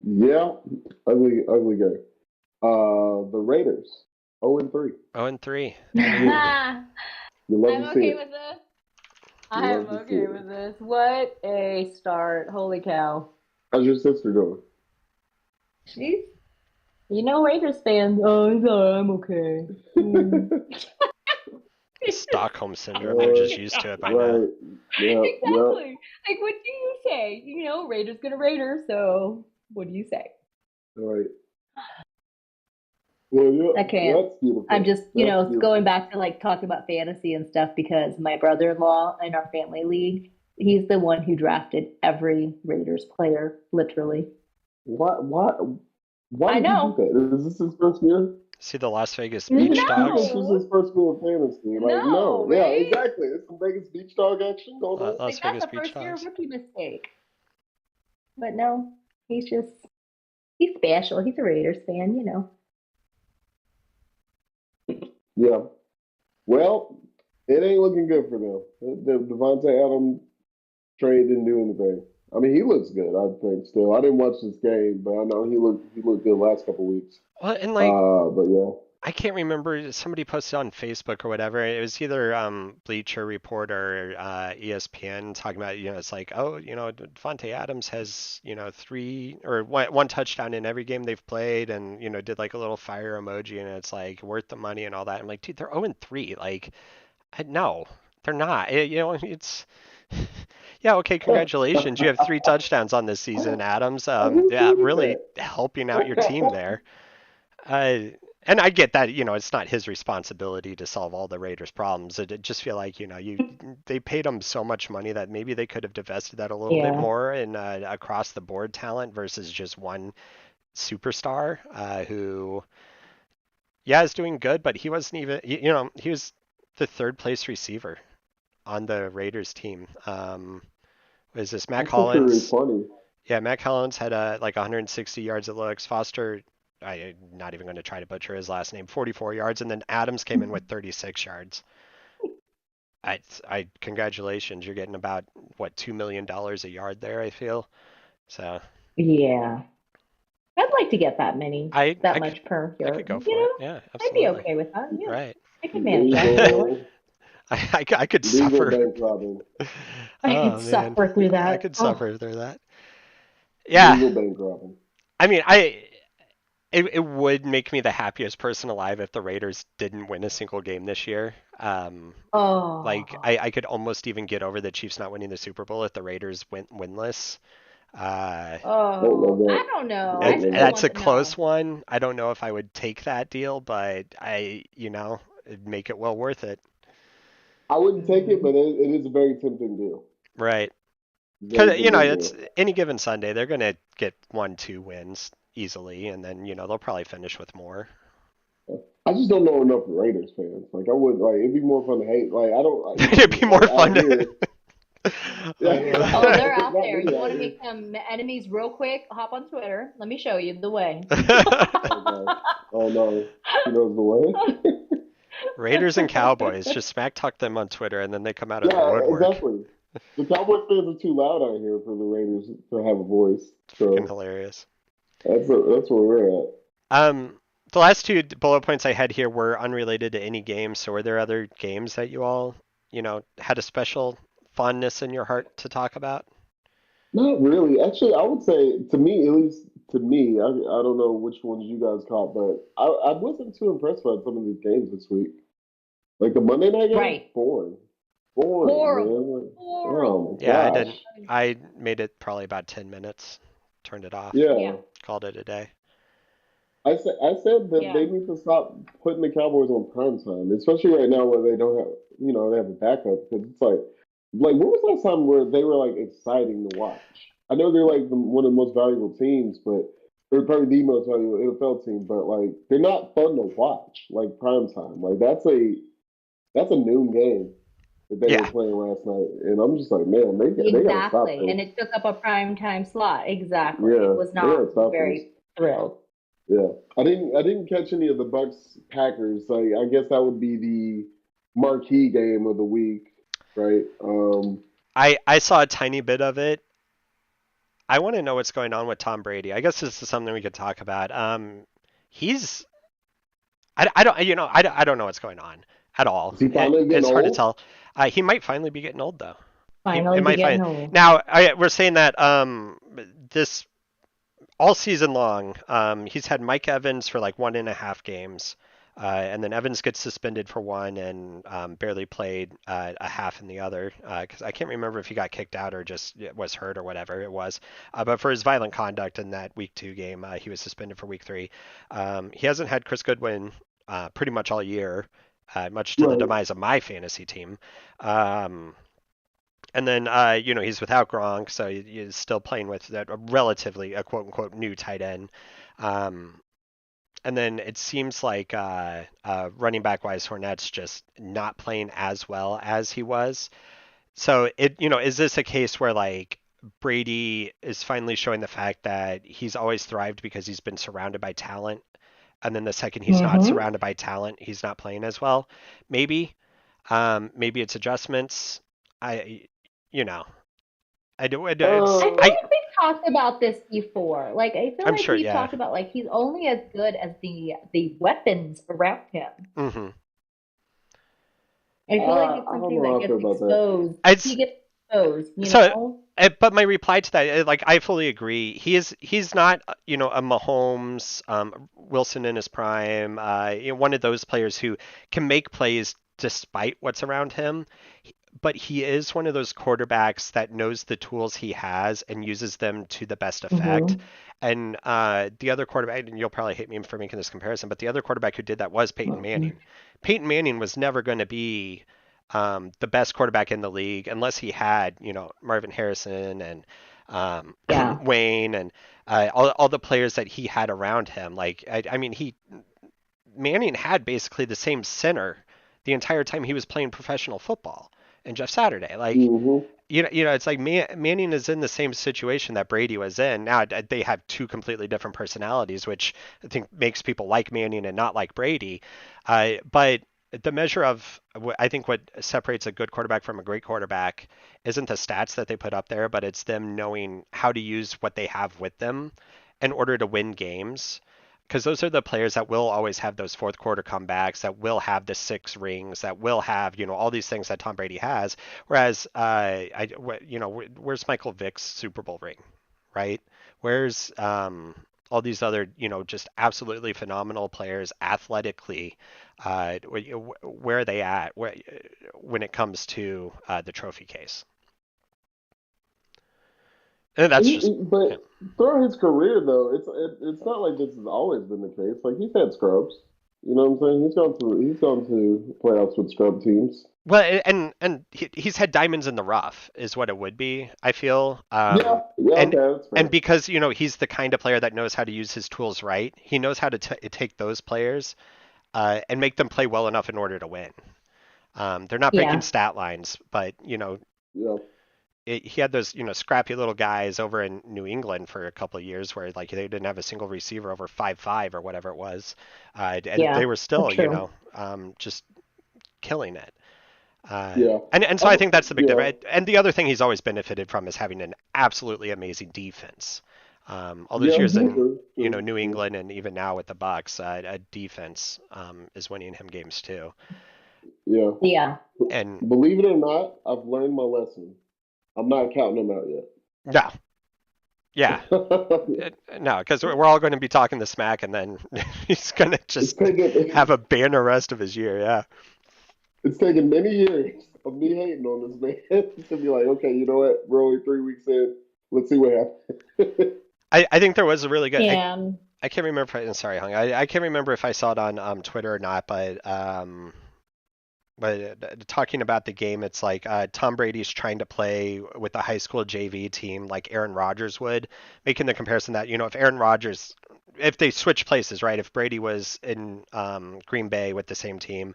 yeah, ugly game. The Raiders, 0-3.
0-3. I mean,
You love
I'm
to see
okay
it.
with this.
You
I am
love to see
okay
it.
with this. What a start. Holy cow.
How's your sister doing?
She's, Raiders fans. Oh, it's all right, I'm okay. Mm.
Stockholm syndrome. They're just used to it by now.
Right. Yep. Yep.
Exactly. Like, what do you say? Raiders gonna Raider, so what do you say?
Right. Well, yeah,
I can't.
that's beautiful.
I'm just,
That's beautiful.
going back to like talking about fantasy and stuff because my brother-in-law in our family league, he's the one who drafted every Raiders player, literally.
Why
I
did
know.
he do that? Is this his first year?
See the Las Vegas
No.
Beach
I
Dogs?
think this is his first year of fantasy. Like,
No,
no. Yeah,
right?
exactly. It's some Vegas beach dog action going on.
Las
Like,
Vegas
that's a
Beach
first year
Dogs.
rookie mistake. But no, he's special. He's a Raiders fan.
Yeah. Well, it ain't looking good for them. The Devontae Adams trade didn't do anything. I mean, he looks good, I think, still. I didn't watch this game, but I know he looked good last couple weeks.
Well, and like
But yeah.
I can't remember. Somebody posted on Facebook or whatever. It was either Bleacher Report or ESPN talking about, it's like, oh, Devontae Adams has, three or one touchdown in every game they've played, and did like a little fire emoji, and it's like worth the money and all that. I'm like, dude, they're 0-3. Like, no, they're not. It's yeah, okay, congratulations. You have three touchdowns on this season, Adams. Yeah, really helping out your team there. Uh, and I get that, it's not his responsibility to solve all the Raiders' problems. I just feel like, they paid him so much money that maybe they could have divested that a little bit
Yeah.
more in across the board talent versus just one superstar who, yeah, is doing good, but he wasn't even, he was the third place receiver on the Raiders team. Was this Mac
That's actually really
Hollins?
funny.
Yeah, Mac Hollins had like 160 yards it looks. Foster, I'm not even going to try to butcher his last name, 44 yards, and then Adams came in with 36 yards. Congratulations, you're getting about what $2 million a yard there, I feel. So
Yeah. I'd like to get that
I
much per
I
year.
could go for it. Yeah,
I'd be
absolutely.
okay with that. Yeah,
Right.
I could
There
manage
you
that.
go.
I could
Legal
suffer.
bank robbing.
I
Oh
could
man,
suffer through
I
that.
could
Oh,
suffer through that. Yeah,
Legal bank robbing.
I mean, it would make me the happiest person alive if the Raiders didn't win a single game this year. Like
oh,
I could almost even get over the Chiefs not winning the Super Bowl if the Raiders went winless. Uh,
Don't love
oh.
that.
I don't know. I
Don't love
still
that.
that's a
want to
close
know.
one. I don't know if I would take that deal, but it'd make it well worth it.
I wouldn't take it,
Mm.
but it is a very tempting deal.
Right.
Very
Because,
tempting
it's
deal.
any given Sunday, they're going to get 1, 2 wins easily, and then, they'll probably finish with more.
I just don't know enough Raiders fans. Like I would like it'd be more fun to hate. Like I don't
It'd be more
like
fun
out here.
to.
Yeah,
Oh, they're
not
out there.
really
You
out
want to
here.
make some enemies real quick? Hop on Twitter. Let me show you the way.
Oh gosh. Oh no. She knows the way.
Raiders and Cowboys, just smack talk them on Twitter, and then they come out of the
Yeah,
woodwork.
exactly. The Cowboys fans are too loud out here for the Raiders to have a voice.
Freaking
So
hilarious.
that's where we're at.
The last two bullet points I had here were unrelated to any games. So were there other games that you all, had a special fondness in your heart to talk about?
Not really. Actually, I would say to me, at least to me, I don't know which ones you guys caught, but I wasn't too impressed by some of these games this week. Like the Monday night game,
Right.
boring. Boring,
Horrible.
man. Like, oh
Horrible.
my
Yeah, I
gosh.
didn't. I made it probably about 10 minutes, turned it off,
Yeah.
Yeah.
called it a day.
I said that
Yeah.
they need to stop putting the Cowboys on prime time, especially right now where they don't have, they have a backup. Because it's like when was the last time where they were like exciting to watch? I know they're like one of the most valuable teams, but they're probably the most valuable NFL team. But like they're not fun to watch like prime time. Like that's a noon game that they were
Yeah,
playing last night, and I'm just like, man, they gotta stop
Exactly.
this.
And it took up a prime time slot. Exactly.
Yeah,
Was
they gotta
not
stop this.
very thrilled.
Yeah, I didn't catch any of the Bucks Packers. Like I guess that would be the marquee game of the week, right?
I saw a tiny bit of it. I want to know what's going on with Tom Brady. I guess this is something we could talk about. He's I don't I don't know what's going on at all.
Is he finally getting
It's hard to
old?
tell. He might finally be getting old though. It
Finally be
might
getting
find
old.
now. We're saying that this all season long. He's had Mike Evans for like 1.5 games, and then Evans gets suspended for one and barely played a half in the other because I can't remember if he got kicked out or just was hurt or whatever it was. But for his violent conduct in that week 2 game, he was suspended for week 3. He hasn't had Chris Goodwin pretty much all year, much to the
Right.
demise of my fantasy team. Um, and then, he's without Gronk, so he's still playing with a relatively, a quote unquote, new tight end. Um, and then it seems like running back wise, Fournette's just not playing as well as he was. So is this a case where like Brady is finally showing the fact that he's always thrived because he's been surrounded by talent, and then the second he's not
Mm-hmm.
surrounded by talent, he's not playing as well? Maybe, maybe it's adjustments. I, you know, I do.
I
Uh,
feel
I
like we've talked about this before. Like I feel
I'm
like
sure,
we've
yeah.
talked about like he's only as good as the weapons around him.
Hmm.
I feel like it's
I don't
something
know
that
how I feel
gets
about that.
exposed. He
It's
gets exposed, you
so,
know?
but my reply to that, like, I fully agree. He's not, a Mahomes, Wilson in his prime, one of those players who can make plays despite what's around him. But he is one of those quarterbacks that knows the tools he has and uses them to the best effect.
Hmm.
And the other quarterback, and you'll probably hate me for making this comparison, but the other quarterback who did that was Peyton Manning. Peyton Manning was never going to be the best quarterback in the league unless he had, Marvin Harrison and
Yeah.
Wayne and all the players that he had around him. Like, I mean, Manning had basically the same center the entire time he was playing professional football. And Jeff Saturday, like,
Hmm.
it's like Manning is in the same situation that Brady was in. Now they have two completely different personalities, which I think makes people like Manning and not like Brady. But the measure of I think what separates a good quarterback from a great quarterback isn't the stats that they put up there, but it's them knowing how to use what they have with them in order to win games. Because those are the players that will always have those fourth quarter comebacks, that will have the six rings, that will have, all these things that Tom Brady has. Whereas, where's Michael Vick's Super Bowl ring, right? Where's all these other, just absolutely phenomenal players athletically? Where are they at when it comes to the trophy case? And that's just,
But
yeah.
throughout his career, though, it's not like this has always been the case. Like he's had scrubs. You know what I'm saying? He's gone to playoffs with scrub teams.
Well, and he's had diamonds in the rough is what it would be, I feel.
Yeah, yeah,
And
okay, that's
and
fair.
because he's the kind of player that knows how to use his tools right. He knows how to take those players and make them play well enough in order to win. They're not breaking
Yeah.
stat lines, but
Yeah,
he had those scrappy little guys over in New England for a couple of years where like they didn't have a single receiver over 5'5" or whatever it was, and they
Yeah.
were
That's
still
true.
just killing it.
yeah.
And so I
I'm,
think that's the big
yeah,
difference. And the other thing he's always benefited from is having an absolutely amazing defense. All those
yeah.
years in
True, true,
New
true.
England and even now with the Bucks, a defense is winning him games too.
Yeah.
Yeah.
And
Believe it or not, I've learned my lesson. I'm not counting them out
no, yeah,
yet.
no, because we're all going to be talking the smack, and then he's going to
It's
just have
taken
a banner rest of his year. Yeah.
it's taken many years of me hating on this man to be like, okay, you know what? We're only 3 weeks in. Let's see what happens.
I think there was a really good.
And
I can't remember. If sorry, Hung. I can't remember if I saw it on Twitter or not, but talking about the game, it's like Tom Brady's trying to play with the high school JV team like Aaron Rodgers would, making the comparison that if Aaron Rodgers, if they switch places, right? If Brady was in Green Bay with the same team,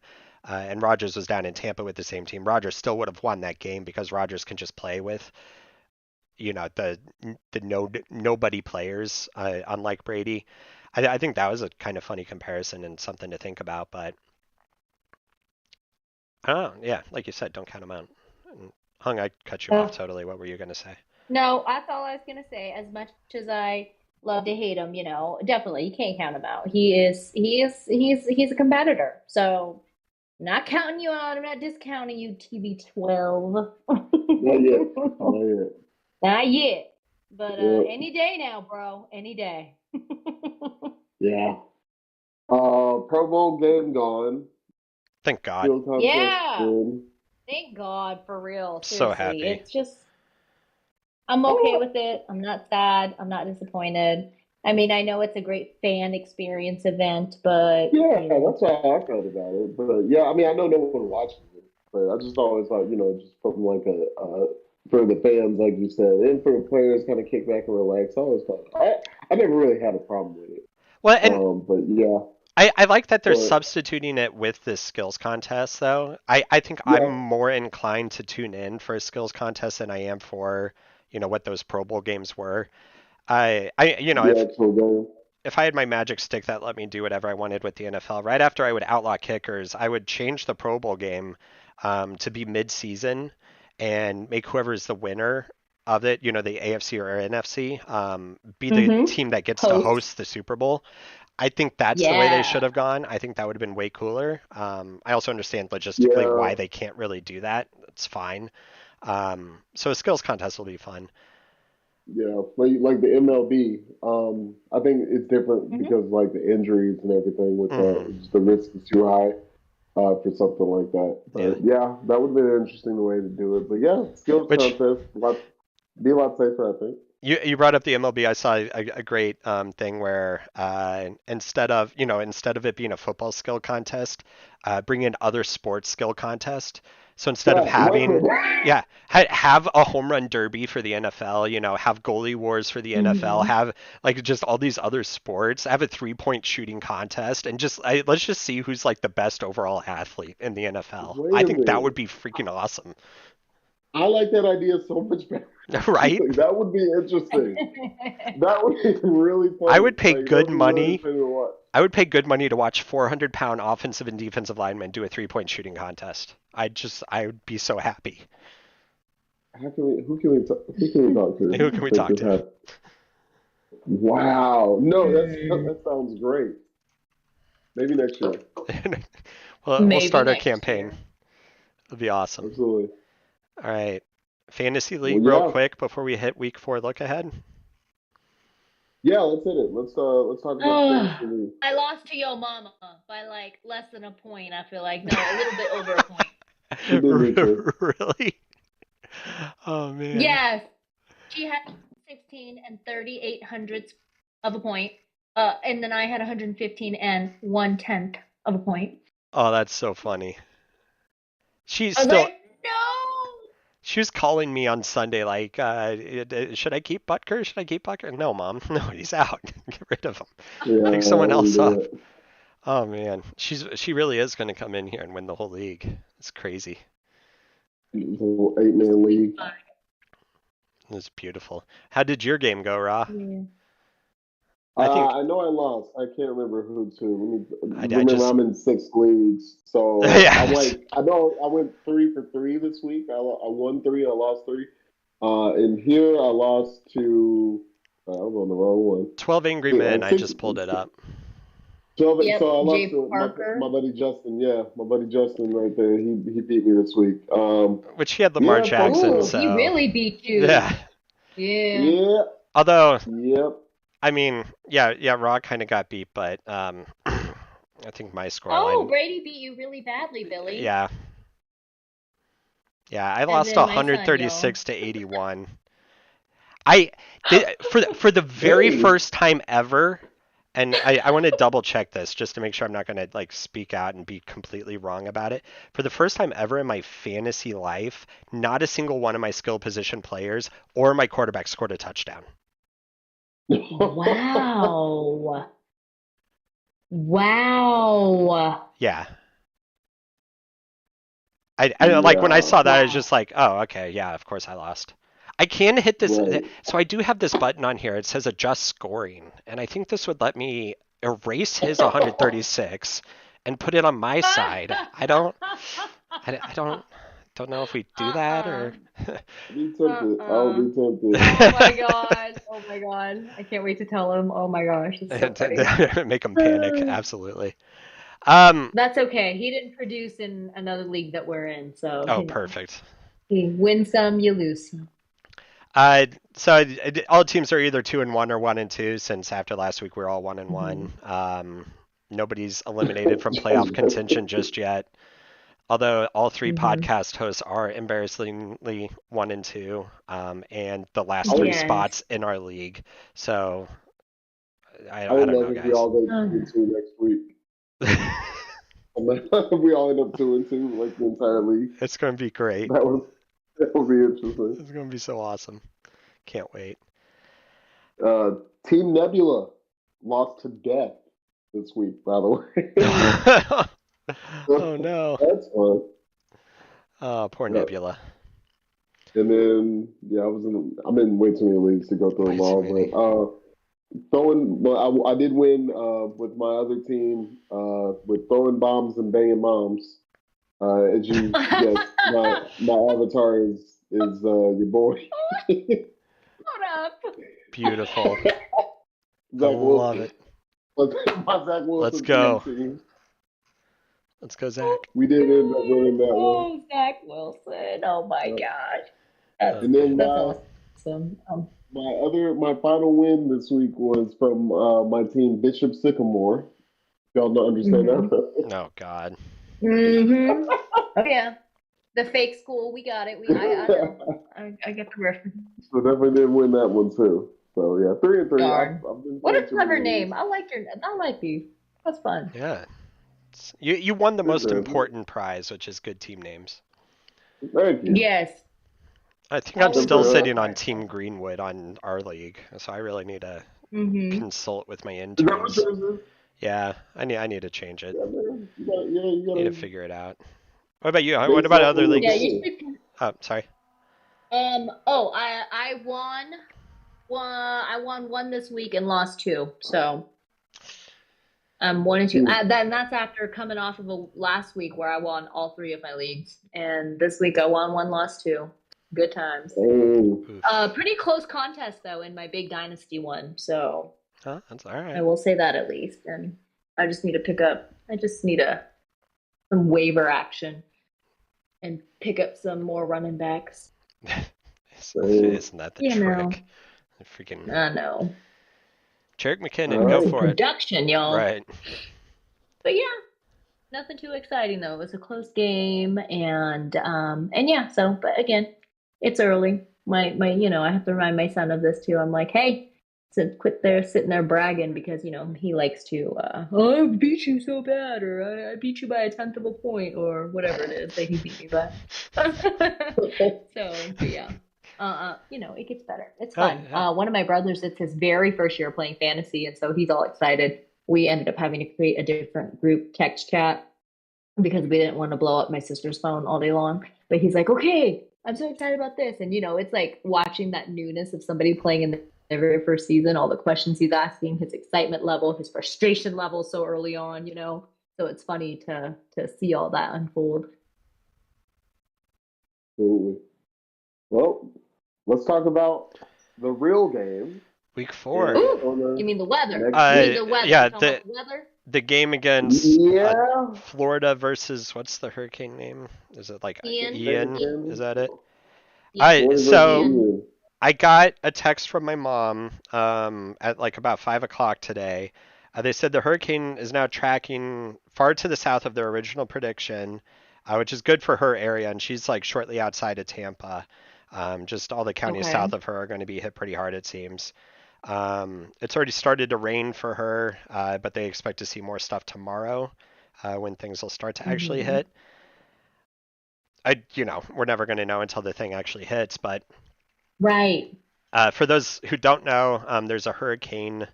and Rodgers was down in Tampa with the same team, Rodgers still would have won that game because Rodgers can just play with the nobody players, unlike Brady. I think that was a kind of funny comparison and something to think about, but. Oh, yeah, like you said, don't count him out. And Hung, I cut you off
uh,
totally. What were you gonna say?
no, that's all I was gonna say. As much as I love to hate him, definitely you can't count him out. He's a competitor. So I'm not counting you out. I'm not discounting you, TB12.
Not yet. Not yet.
Not yet. But
Yeah.
any day now, bro. Any day.
Yeah. Pro Bowl game gone.
Thank God.
Field contest
Yeah.
in.
Thank God, for real.
So
Seriously.
happy.
It's just I'm okay with it. I'm not sad. I'm not disappointed. I mean, I know it's a great fan experience event, but
Yeah, that's how I felt about it. But yeah, I mean, I know no one watches it, but I just always thought, just from like for the fans, like you said, and for the players, kind of kick back and relax. I always thought I never really had a problem with it.
Well, and
But yeah,
I like that they're
but
substituting it with this skills contest, though. I think I'm
yeah,
more inclined to tune in for a skills contest than I am for, what those Pro Bowl games were.
the actual game.
If I had my magic stick that let me do whatever I wanted with the NFL, right after I would outlaw kickers, I would change the Pro Bowl game to be mid-season and make whoever's the winner of it, the AFC or NFC, be the
Mm-hmm.
team that gets to
Host.
host the Super Bowl. I think that's the way they should
Yeah.
have gone. I think that would have been way cooler. I also understand logistically
Yeah,
why they can't really do that. It's fine. So a skills contest will be fun.
yeah. Like the MLB, I think it's different
Hmm.
because like the injuries and everything with that,
Hmm.
just the risk is too high for something like that.
Yeah.
But yeah, that would have been an interesting way to do it. But yeah, skills
Which
contest, be a lot safer, I think.
you brought up the MLB. I saw a great thing where instead of it being a football skill contest, bring in other sports skill contest. So instead of
Yeah,
having, yeah, have a home run derby for the NFL, have goalie wars for the NFL,
Hmm.
have like just all these other sports, have a 3-point shooting contest, and let's just see who's like the best overall athlete in the NFL.
wait
I
a
think that would
minute.
be freaking awesome,
I like that idea so much better.
right?
That would be interesting. That would be really
I
funny.
would pay
Like that
good
would be really
money
entertaining to watch.
I would pay good money to watch 400-pound offensive and defensive linemen do a 3-point shooting contest. I would be so happy.
Who can we talk to
Who can we
make
talk
this
to?
happen? Wow. No,
Mm,
that sounds great. Maybe next year.
We'll
maybe
start our
next
campaign.
year.
It'll be awesome.
Absolutely.
All right. Fantasy
Well,
League, real
yeah.
quick, before we hit week 4 look ahead.
Yeah, let's hit it. Let's talk about the
Oh,
fantasy league.
I lost to Yo Mama by like less than a point. I feel like no, a little bit over a point.
She beat me too.
Really? Oh, man.
Yes, she had 16 and 38 hundredths of a point, and then I had 115 and 1/10 of a point.
Oh, that's so funny. She's
I was
still.
like, no.
She was calling me on Sunday like, should I keep Butker? Should I keep Butker? No, Mom. No, he's out. Get rid of him.
Yeah,
Pick
I
someone
wouldn't
else
do
up.
it.
Oh man, she really is going to come in here and win the whole league. It's crazy.
It's a little 8-man league.
It's beautiful. How did your game go, Ra?
Yeah.
I think
I know I lost. I can't remember who to.
I
Remember,
just
I'm in 6 leagues, so I'm
yeah.
like, I know I went 3 for 3 this week. I won 3, I lost 3. And here I lost to. I was on the wrong one.
12 Angry
Yeah,
Men. I just pulled it up.
12.
Yep,
So I lost
Jay
to
Parker.
my buddy Justin. Yeah, my buddy Justin right there. He beat me this week.
Which he had Lamar
Yeah,
Jackson,
Ooh, he
so
really beat you.
yeah.
Yeah.
yeah,
Although
yep.
I mean, yeah, Ra kind of got beat, but I think my
Oh,
scoreline,
Brady beat you really badly, Billy.
yeah, I
And
lost
then my son, yo.
136 to 81. I did for the very
Hey,
first time ever, and I want to double check this just to make sure I'm not going to like speak out and be completely wrong about it. For the first time ever in my fantasy life, not a single one of my skill position players or my quarterback scored a touchdown.
Wow. Wow.
Yeah. I like when I
yeah,
saw that, I was
Wow.
just like, oh, okay, yeah, of course I lost. I can hit this,
right.
so I do have this button on here. It says adjust scoring, and I think this would let me erase his 136 and put it on my side. I don't know if we do that
Uh-uh.
or.
Be tempted. I'll
Uh-uh.
be tempted.
Oh my God. Oh my God. I can't wait to tell him. Oh my gosh, it's so funny.
Make him panic. Absolutely. Um.
That's okay. He didn't produce in another league that we're in, so
Oh, perfect.
you win some, you lose some.
So all teams are either 2-1 or 1-2. Since after last week we're all 1-1. Nobody's eliminated from playoff contention just yet. Although all 3
Mm-hmm.
podcast hosts are embarrassingly 1-2, and the last
I
3
would,
Yes.
spots in our league. So
I
I
would
don't know,
love if we all go
Uh,
2-2 next week.
guys.
If we all end up 2-2, like the entire league.
It's going to be great.
That would be interesting.
It's going to be so awesome. Can't wait.
Team Nebula lost to death this week, by the way.
Oh no.
That's fun.
Oh, poor
Yeah.
Nebula.
And then yeah, I'm in way too many leagues to go through
Way
them
too
all,
many.
but I did win with my other team with throwing bombs and banging moms. As you guess, my avatar is is your boy
Hold up.
Beautiful.
Zach
I love
Wilson.
it.
My Zach Wilson
Let's go.
dream team.
Let's go, Zach.
We did end up winning that one.
Oh, Zach Wilson. Oh my
Yep.
gosh.
Oh,
And then
man.
That's awesome.
my final win this week was from my team Bishop Sycamore. Y'all don't understand that.
Oh, God.
Mm-hmm. Oh yeah. The fake school, we got it. I know. I get the reference.
So definitely did win that one too. So yeah, 3-3.
Darn.
I've been
What a
playing too
clever
many
name. I like these. That's fun.
Yeah. You won the most
Good.
important prize, which is good team names.
Thank you.
Yes.
I think I'm
That was
still
the
sitting
hard
on Team Greenwood on our league, so I really need to
Mm-hmm.
consult with my
Is that what
interns.
yours is?
Yeah, I need to change it.
Yeah, man. You
Need to
gotta.
figure it out. What about you? What
Based
about
off
other
of your
leagues?
Yeah, you
goal.
should.
Oh, sorry.
I won one this week and lost two. So I'm 1-2. That's after coming off of last week where I won all three of my leagues, and this week I won one, lost two. Good times.
Oh,
Oof.
Pretty close contest though in my big dynasty one. So
Huh, that's all
I
right.
will say that at least. And I just need to pick up. I just need some waiver action and pick up some more running backs.
Isn't that the
You know.
trick? Freaking
I know.
Jarek McKinnon,
All
go
right.
for it.
Production, y'all.
Right.
But yeah, nothing too exciting though. It was a close game, and yeah. So, but again, it's early. My I have to remind my son of this too. I'm like, hey, so quit there sitting there bragging because he likes to. Oh, I beat you so bad, or I beat you by a tenth of a point, or whatever it is that he beat me by. So, but yeah. It gets better. It's
Oh,
fun.
yeah.
One of my brothers, it's his very first year playing fantasy, and so he's all excited. We ended up having to create a different group text chat because we didn't want to blow up my sister's phone all day long. But he's like, okay, I'm so excited about this. And, it's like watching that newness of somebody playing in the very first season, all the questions he's asking, his excitement level, his frustration level so early on, So it's funny to see all that unfold.
absolutely. Well, let's talk about the real game.
Week 4.
Ooh, you mean the weather?
Next
You mean the weather?
yeah,
You talking about the weather?
The game against
Yeah.
Florida versus what's the hurricane name? Is it like
Ian.
Is that it?
Yeah.
So I got a text from my mom at like about 5 o'clock today. They said the hurricane is now tracking far to the south of their original prediction, which is good for her area, and she's like shortly outside of Tampa. Just all the counties
Okay.
south of her are going to be hit pretty hard, it seems. It's already started to rain for her, but they expect to see more stuff tomorrow when things will start to actually hit. We're never going to know until the thing actually hits, but
Right.
for those who don't know, there's a hurricane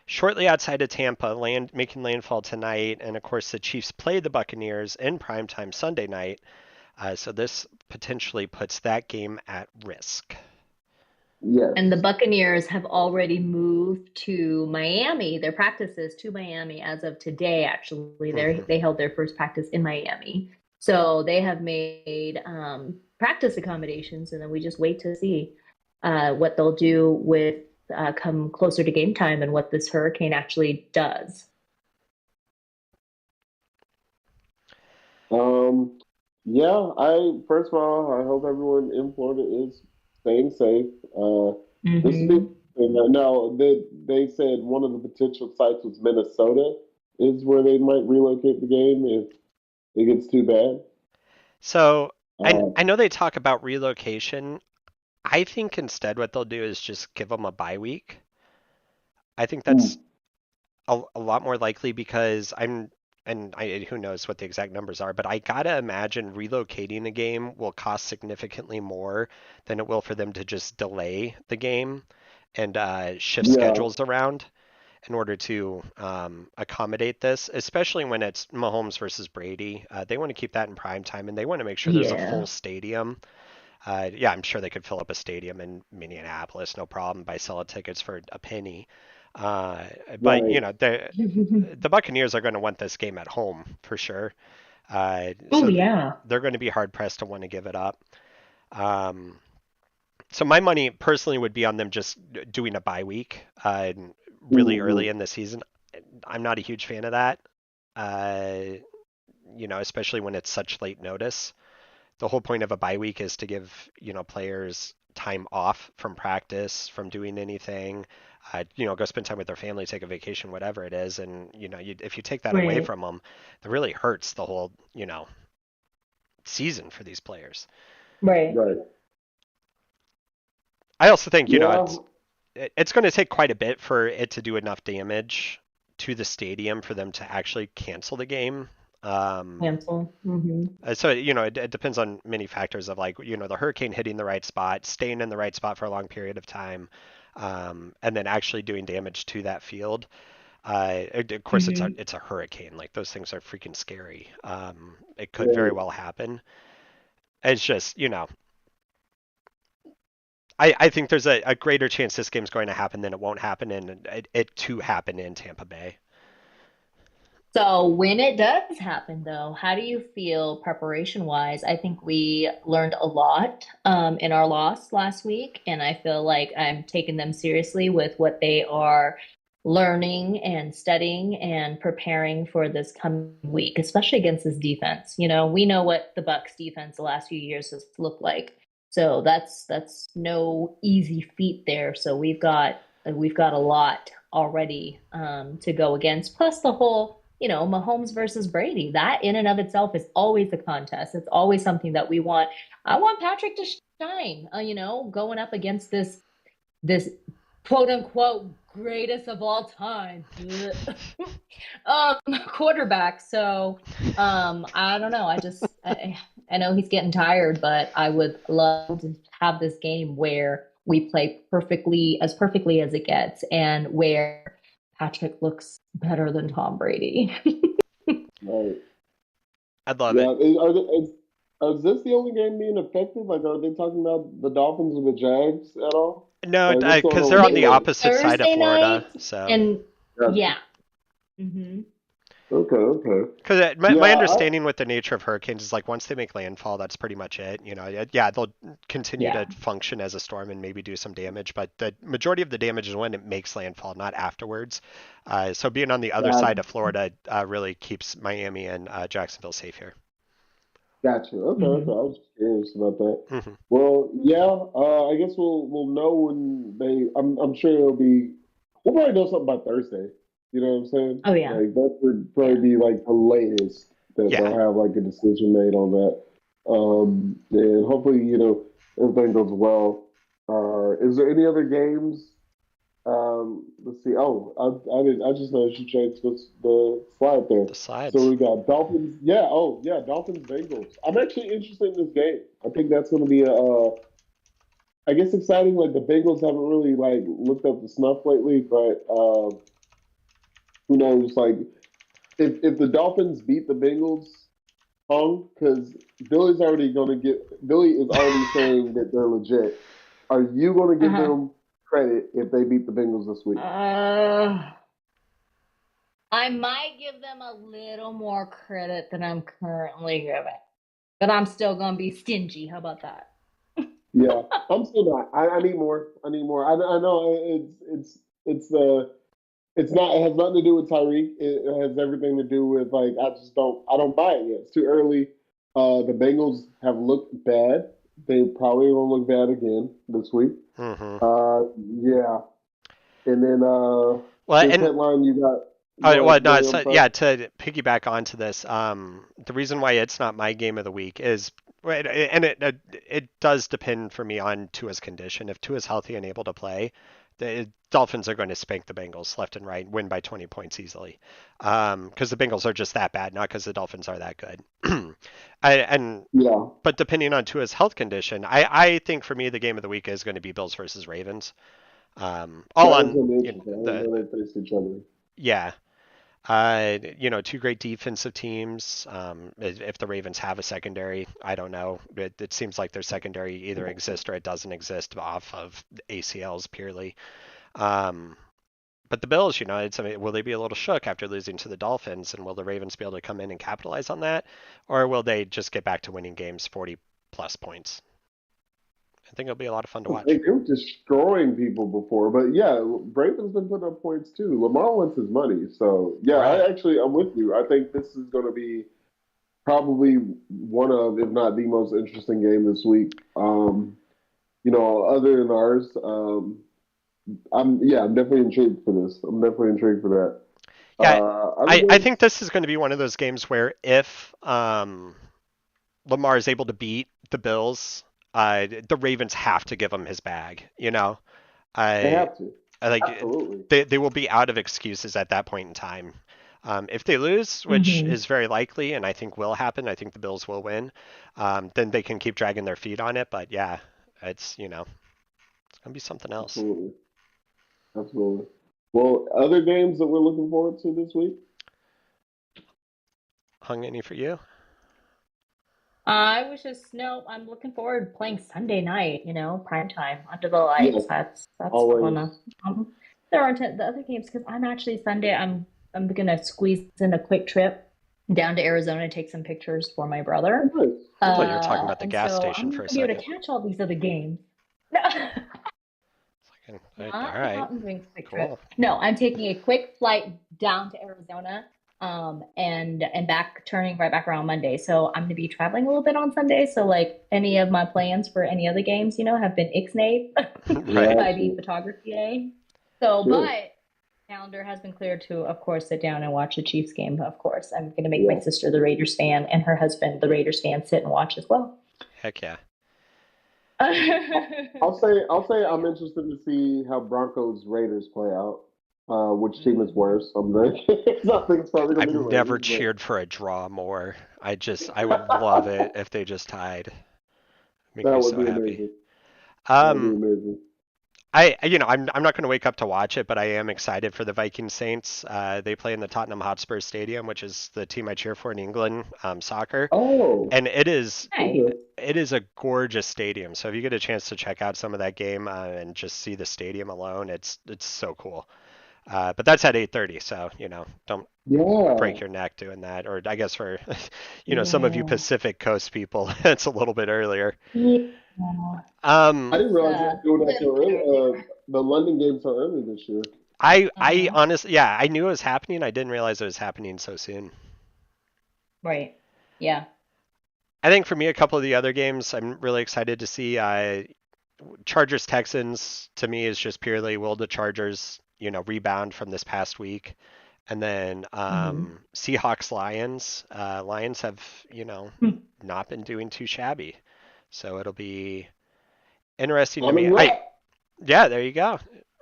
shortly outside of Tampa making landfall tonight, and of course the Chiefs play the Buccaneers in primetime Sunday night, so this potentially puts that game at risk.
Yes.
And the Buccaneers have already moved to Miami, their practices to Miami as of today, actually. They held their first practice in Miami. So they have made practice accommodations, and then we just wait to see what they'll do with come closer to game time and what this hurricane actually does.
Yeah, first of all, I hope everyone in Florida is staying safe. This is the thing. Now, they said one of the potential sites was Minnesota, is where they might relocate the game if it gets too bad.
So I know they talk about relocation. I think instead what they'll do is just give them a bye week. I think that's a lot more likely because who knows what the exact numbers are, but I gotta imagine relocating a game will cost significantly more than it will for them to just delay the game and shift schedules around in order to accommodate this, especially when it's Mahomes versus Brady. They want to keep that in prime time, and they want to make sure there's a full stadium. I'm sure they could fill up a stadium in Minneapolis, no problem, by selling tickets for a penny. But the Buccaneers are going to want this game at home for sure. They're going to be hard pressed to want to give it up. Um, so my money personally would be on them just doing a bye week really early
Hmm.
in the season. I'm not a huge fan of that. Uh, especially when it's such late notice. The whole point of a bye week is to give, players time off from practice, from doing anything, go spend time with their family, take a vacation, whatever it is. And, if you take that away
Right.
from them, it really hurts the whole, season for these players.
Right.
Right.
I also think,
Yeah.
it's going to take quite a bit for it to do enough damage to the stadium for them to actually cancel the game. Um,
Cancel. Hmm.
So, it depends on many factors of like, the hurricane hitting the right spot, staying in the right spot for a long period of time, and then actually doing damage to that field. Of course,
Hmm.
it's a hurricane. Like those things are freaking scary. It could very
Right.
well happen. It's just, I think there's a greater chance this game's going to happen than it won't happen, and it to happen in Tampa Bay.
So when it does happen, though, how do you feel preparation wise? I think we learned a lot in our loss last week, and I feel like I'm taking them seriously with what they are learning and studying and preparing for this coming week, especially against this defense. We know what the Bucks defense the last few years has looked like, so that's no easy feat there. So we've got a lot already to go against, plus the whole Mahomes versus Brady. That in and of itself is always a contest. It's always something that we want. I want Patrick to shine, going up against this quote unquote greatest of all time um, quarterback. So I don't know. I know he's getting tired, but I would love to have this game where we play perfectly as it gets, and where Patrick looks better than Tom Brady.
Right.
I'd love it.
Yeah. Is this the only game being affected? Like, are they talking about the Dolphins or the Jags at all?
No,
Like, what's going
because
on
they're
with
on
They
the
play
the?
opposite side of
Thursday
Florida,
night,
so.
and
Gotcha.
yeah. Hmm.
Okay. Okay.
Because
Yeah.
my understanding with the nature of hurricanes is like once they make landfall, that's pretty much it. Yeah, they'll continue
Yeah.
to function as a storm and maybe do some damage, but the majority of the damage is when it makes landfall, not afterwards. So being on the other side of Florida really keeps Miami and Jacksonville safe here.
Gotcha. Okay. Okay. I
Hmm.
was curious about that.
Hmm.
Well, yeah. I guess we'll know when they. I'm sure it'll be. We'll probably know something by Thursday. You know what I'm saying?
Oh yeah.
Like that would probably
Yeah.
be like the latest that
Yeah.
they'll have like a decision made on that. And hopefully, everything goes well. Is there any other games? Let's see. Oh, I did. I just noticed you changed the slide there.
The
So
sides.
we got Dolphins. Yeah. Oh, yeah. Dolphins Bengals. I'm actually interested in this game. I think that's going to be I guess exciting. Like the Bengals haven't really like looked up the snuff lately, but who knows? Like if the Dolphins beat the Bengals, hung because Billy is already saying that they're legit. Are you going to give
Uh-huh.
them credit if they beat the Bengals this week?
Uh, I might give them a little more credit than I'm currently giving, but I'm still gonna be stingy. How about that?
Yeah, I'm still not. I need more. I need more. I know it's not. It has nothing to do with Tyreek. It has everything to do with like I just don't. I don't buy it yet. It's too early. The Bengals have looked bad. They probably will look bad again this week.
Hmm.
Yeah. And then
Well,
this
and
headline you got.
well, no,
I'm sorry.
yeah. To piggyback onto this, the reason why it's not my game of the week is, right, and it does depend for me on Tua's condition. If Tua's healthy and able to play, the Dolphins are going to spank the Bengals left and right, win by 20 points easily, because the Bengals are just that bad, not because the Dolphins are that good. And
Yeah,
but depending on Tua's health condition, I think for me the game of the week is going to be Bills versus Ravens. All
that is
on
gonna be interesting. I didn't know they faced each other.
yeah. Two great defensive teams. If the Ravens have a secondary, I don't know. It seems like their secondary either exists or it doesn't exist off of ACLs purely. Um, but the Bills, will they be a little shook after losing to the Dolphins, and will the Ravens be able to come in and capitalize on that, or will they just get back to winning games 40 plus points? I think it'll be a lot of fun to watch.
They were destroying people before, but yeah, Braven's been putting up points too. Lamar wants his money, so yeah,
Right.
I'm with you. I think this is going to be probably one of, if not the most interesting game this week. Other than ours, I'm definitely intrigued for this. I'm definitely intrigued for that.
Yeah,
Other
I think
games,
this is going to be one of those games where if Lamar is able to beat the Bills, the Ravens have to give him his bag.
they
I,
have to.
I like
Absolutely.
they will be out of excuses at that point in time. If they lose, which
Hmm.
is very likely, and I think will happen, I think the Bills will win. Then they can keep dragging their feet on it. But yeah, it's gonna be something else.
Absolutely. Absolutely. Well, other games that we're looking forward to this week?
Hung any for you?
I was just no. I'm looking forward to playing Sunday night. Prime time under the lights.
Yes,
That's
always.
gonna. There aren't the other games because I'm actually Sunday. I'm gonna squeeze in a quick trip down to Arizona to take some pictures for my brother.
Nice.
I thought you were talking about the
And
gas
so
station
I'm
for
not
a
gonna be able
second.
to catch all these other games.
All
Not the
right,
Mountain Drinks quick trip.
cool.
No, I'm taking a quick flight down to Arizona, and back, turning right back around Monday. So I'm gonna be traveling a little bit on Sunday. So like any of my plans for any other games, have been ixnayed
Right.
by the
Gotcha.
photography day. So,
Sure.
but calendar has been cleared to, of course, sit down and watch the Chiefs game. Of course, I'm gonna make my
Yeah.
sister the Raiders fan and her husband the Raiders fan sit and watch as well.
Heck yeah.
I'll say
So
I'm
yeah.
interested to see how Broncos Raiders play out. Which team is
Mm.
worse? I think it's probably gonna
I've
be the
never
Raiders, but
cheered for a draw more. I would love it if they just tied. Make
that
me
would
so
be
happy.
amazing. That would be
Um,
amazing.
I'm not going to wake up to watch it, but I am excited for the Viking Saints. They play in the Tottenham Hotspur Stadium, which is the team I cheer for in England, soccer,
Oh,
and
Nice.
okay.
it is a gorgeous stadium. So if you get a chance to check out some of that game and just see the stadium alone, it's so cool. But that's at 8:30, so don't break
Yeah.
your neck doing that. Or I guess for some of you
Yeah.
Pacific Coast people, it's a little bit earlier.
Yeah.
I
Um,
didn't
It's
realize they
a
were doing that so
little bit
early.
earlier.
The London games so early this year.
I
Hmm.
honestly, yeah, I knew it was happening. I didn't realize it was happening so soon.
Right. Yeah.
I think for me, a couple of the other games, I'm really excited to see. Chargers Texans to me is just purely will the Chargers, rebound from this past week, and then
Hmm.
Seahawks Lions. Lions have not been doing too shabby, so it'll be interesting to
I'm
me.
in rep.
Yeah, there you go.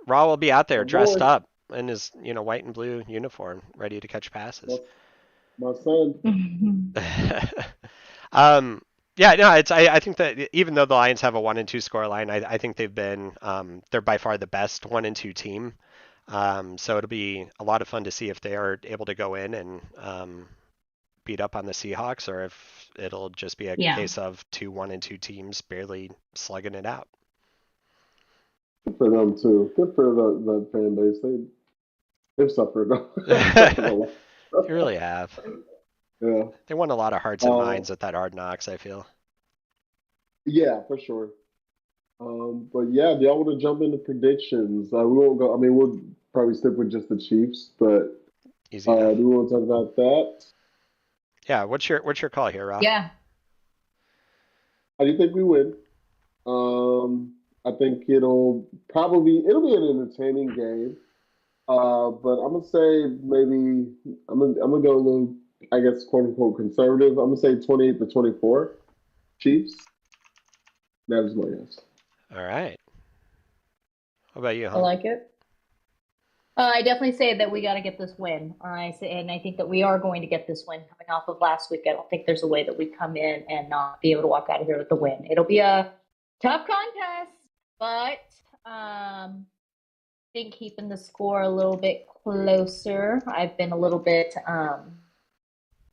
Raw will be out there
My boy,
dressed up in his white and blue uniform, ready to catch
my,
passes.
my son.
um, yeah, no, I think that even though the Lions have a 1-2 score line, I think they're by far the best 1-2 team. So it'll be a lot of fun to see if they are able to go in and beat up on the Seahawks, or if it'll just be a
Yeah.
case of two 1-2 teams barely slugging it out.
Good for them too. Good for the fan base. They've suffered. They've suffered a
They
lot.
really have.
Yeah.
They won a lot of hearts and
Uh,
minds at that Hard Knocks, I feel.
yeah, for sure. But yeah, do y'all want to jump into predictions? We won't go. I mean, we'll probably stick with just the Chiefs, but
Easy enough.
do we want to talk about that?
Yeah, what's your call here, Ra?
Yeah.
How do you think we win? I think it'll be an entertaining game. But I'm gonna say maybe I'm gonna go a little, I guess, quote unquote conservative. I'm gonna say 28-24 Chiefs. That is my guess.
All right. What about you,
I
Hung?
like it. I definitely say that we got to get this win. And I think that we are going to get this win coming off of last week. I don't think there's a way that we come in and not be able to walk out of here with the win. It'll be a tough contest, but I think keeping the score a little bit closer. I've been a little bit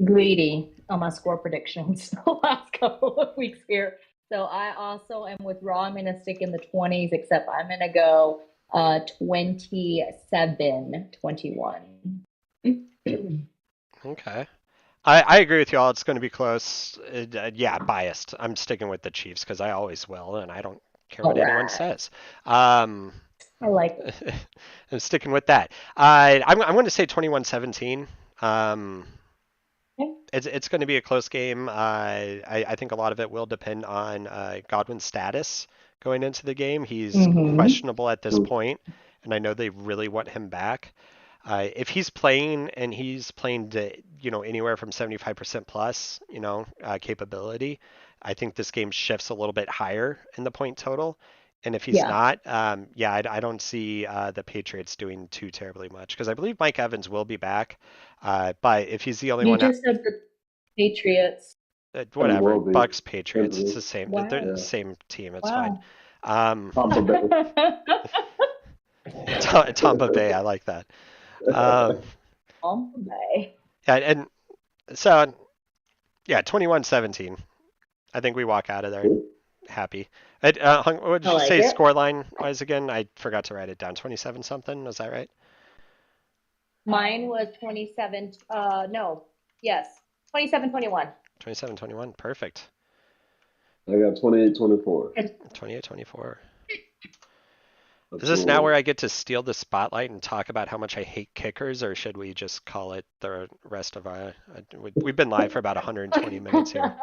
greedy on my score predictions the last couple of weeks here. So I also am with Raw. I'm going to stick in the 20s, except I'm going to go 27-21.
Okay. I agree with y'all. It's going to be close. Yeah, biased. I'm sticking with the Chiefs because I always will, and I don't Care
All
what anyone
right.
says.
I like it.
I'm sticking with that. I'm going to say 21-17. Um,
Okay.
it's going to be a close game. I think a lot of it will depend on Godwin's status going into the game. He's
Mm-hmm.
questionable at this point, and I know they really want him back. If he's playing and he's playing to, anywhere from 75% plus, capability, I think this game shifts a little bit higher in the point total. And if he's
Yeah.
not, yeah, I don't see the Patriots doing too terribly much because I believe Mike Evans will be back. But if he's the only
You
one,
just said the Patriots.
And he
whatever,
will be.
Bucks, Patriots, it's the same. They're the
Wow.
Yeah.
same team. It's fine.
Wow.
Tampa Bay.
Tampa Bay, I like that. Um,
Bay.
yeah, and so yeah, 21-17. I think we walk out of there happy. What did
I
you
like
say
it.
scoreline wise again? I forgot to write it down. 27 something, was that right?
Mine was 27. No. Yes. 27-21.
27-21, perfect.
I got 28-24.
28-24. Is this now where I get to steal the spotlight and talk about how much I hate kickers, or should we just call it the rest of our? We've been live for about 120 minutes here.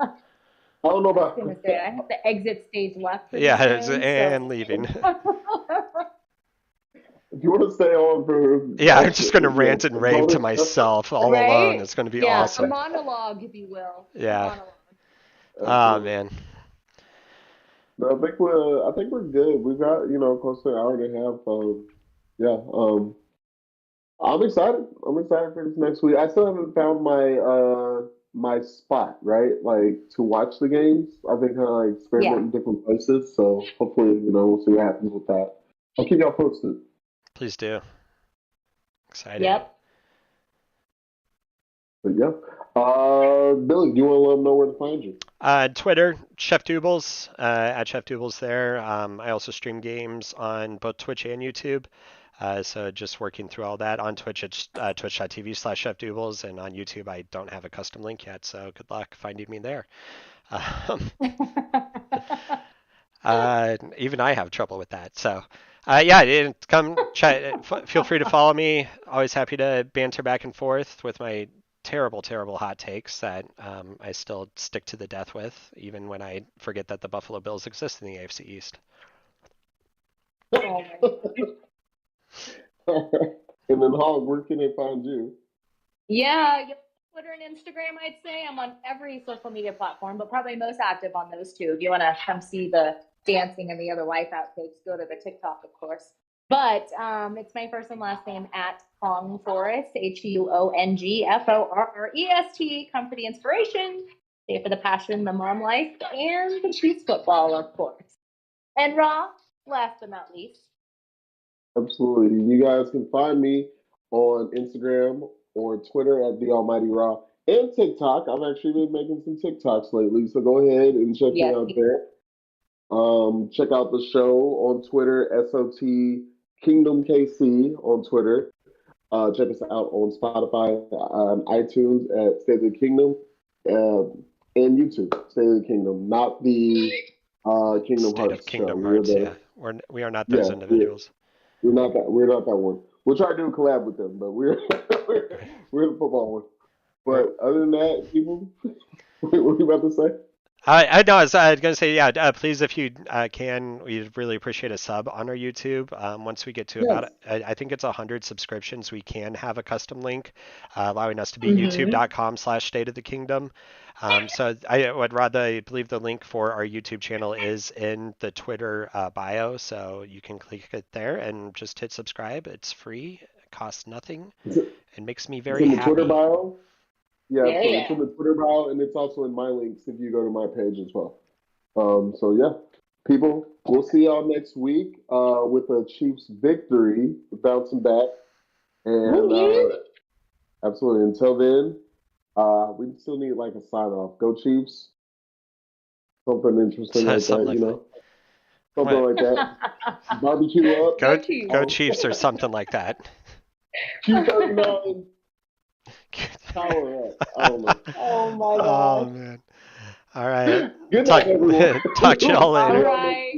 I don't know
I
about.
was gonna say I have the exit stage left. For
Yeah,
this game,
and leaving.
If you want to stay on for.
Yeah, I'm just gonna rant and rave to myself all
Right?
alone. It's gonna be
Yeah,
awesome.
a monologue, if you will. A
Yeah.
monologue.
Oh man.
No, I think we're good. We've got close to an hour and a half. Yeah. I'm excited. I'm excited for this next week. I still haven't found my spot, right? Like to watch the games. I've been kind of like experimenting in different places. So hopefully, we'll see what happens with that. I'll keep y'all posted.
Please do. Excited.
Yep.
But yeah. Billy, do you want to let them know where to find you?
Twitter, Chef Doobles, at Chef Doobles there. I also stream games on both Twitch and YouTube. So just working through all that. On Twitch, it's twitch.tv/Chef Doobles, and on YouTube, I don't have a custom link yet, so good luck finding me there. Even I have trouble with that. So, yeah, come chat. Feel free to follow me. Always happy to banter back and forth with my terrible hot takes that I still stick to the death with, even when I forget that the Buffalo Bills exist in the AFC East.
Oh my God.
And then Hog, where can they find you?
Yeah, Twitter and Instagram, I'd say. I'm on every social media platform, but probably most active on those two. If you want to come see the dancing and the other life outtakes, go to the TikTok, of course. But it's my first and last name at Hong Forrest, HUONGFORREST. Come for the inspiration, stay for the passion, the mom life, and the Chiefs football, of course. And Raw, last but not least.
Absolutely. You guys can find me on Instagram or Twitter at The Almighty Raw and TikTok. I've actually been making some TikToks lately, so go ahead and check me out there. Check out the show on Twitter, SOT Kingdom KC on Twitter. Check us out on Spotify, iTunes at State of the Kingdom, and YouTube, State of the Kingdom, not the Kingdom
State
Hearts
of Kingdom
show.
Hearts, yeah. We are not those individuals.
We're not that one. We'll try to do a collab with them, but we're we're the football one. But other than that, people, what were you about to say?
I know. I was going to say, yeah. Please, if you can, we'd really appreciate a sub on our YouTube. Once we get to about, I think it's 100 subscriptions, we can have a custom link, allowing us to be youtube.com/State of the Kingdom. So I would rather believe the link for our YouTube channel is in the Twitter bio, so you can click it there and just hit subscribe. It's free, it costs nothing, and makes me very happy.
Twitter bio. Yeah, so it's in the Twitter bio, and it's also in my links if you go to my page as well. So yeah, people, we'll see y'all next week with a Chiefs victory, bouncing back, and absolutely. Until then, we still need like a sign off. Go Chiefs! Something interesting like that, you know. Something like that. Barbecue up.
Go Chiefs or something like that.
Q39. Power up. I don't know.
Oh my God.
Oh man. All right.
Good night, everyone.
Talk to y'all later.
All right.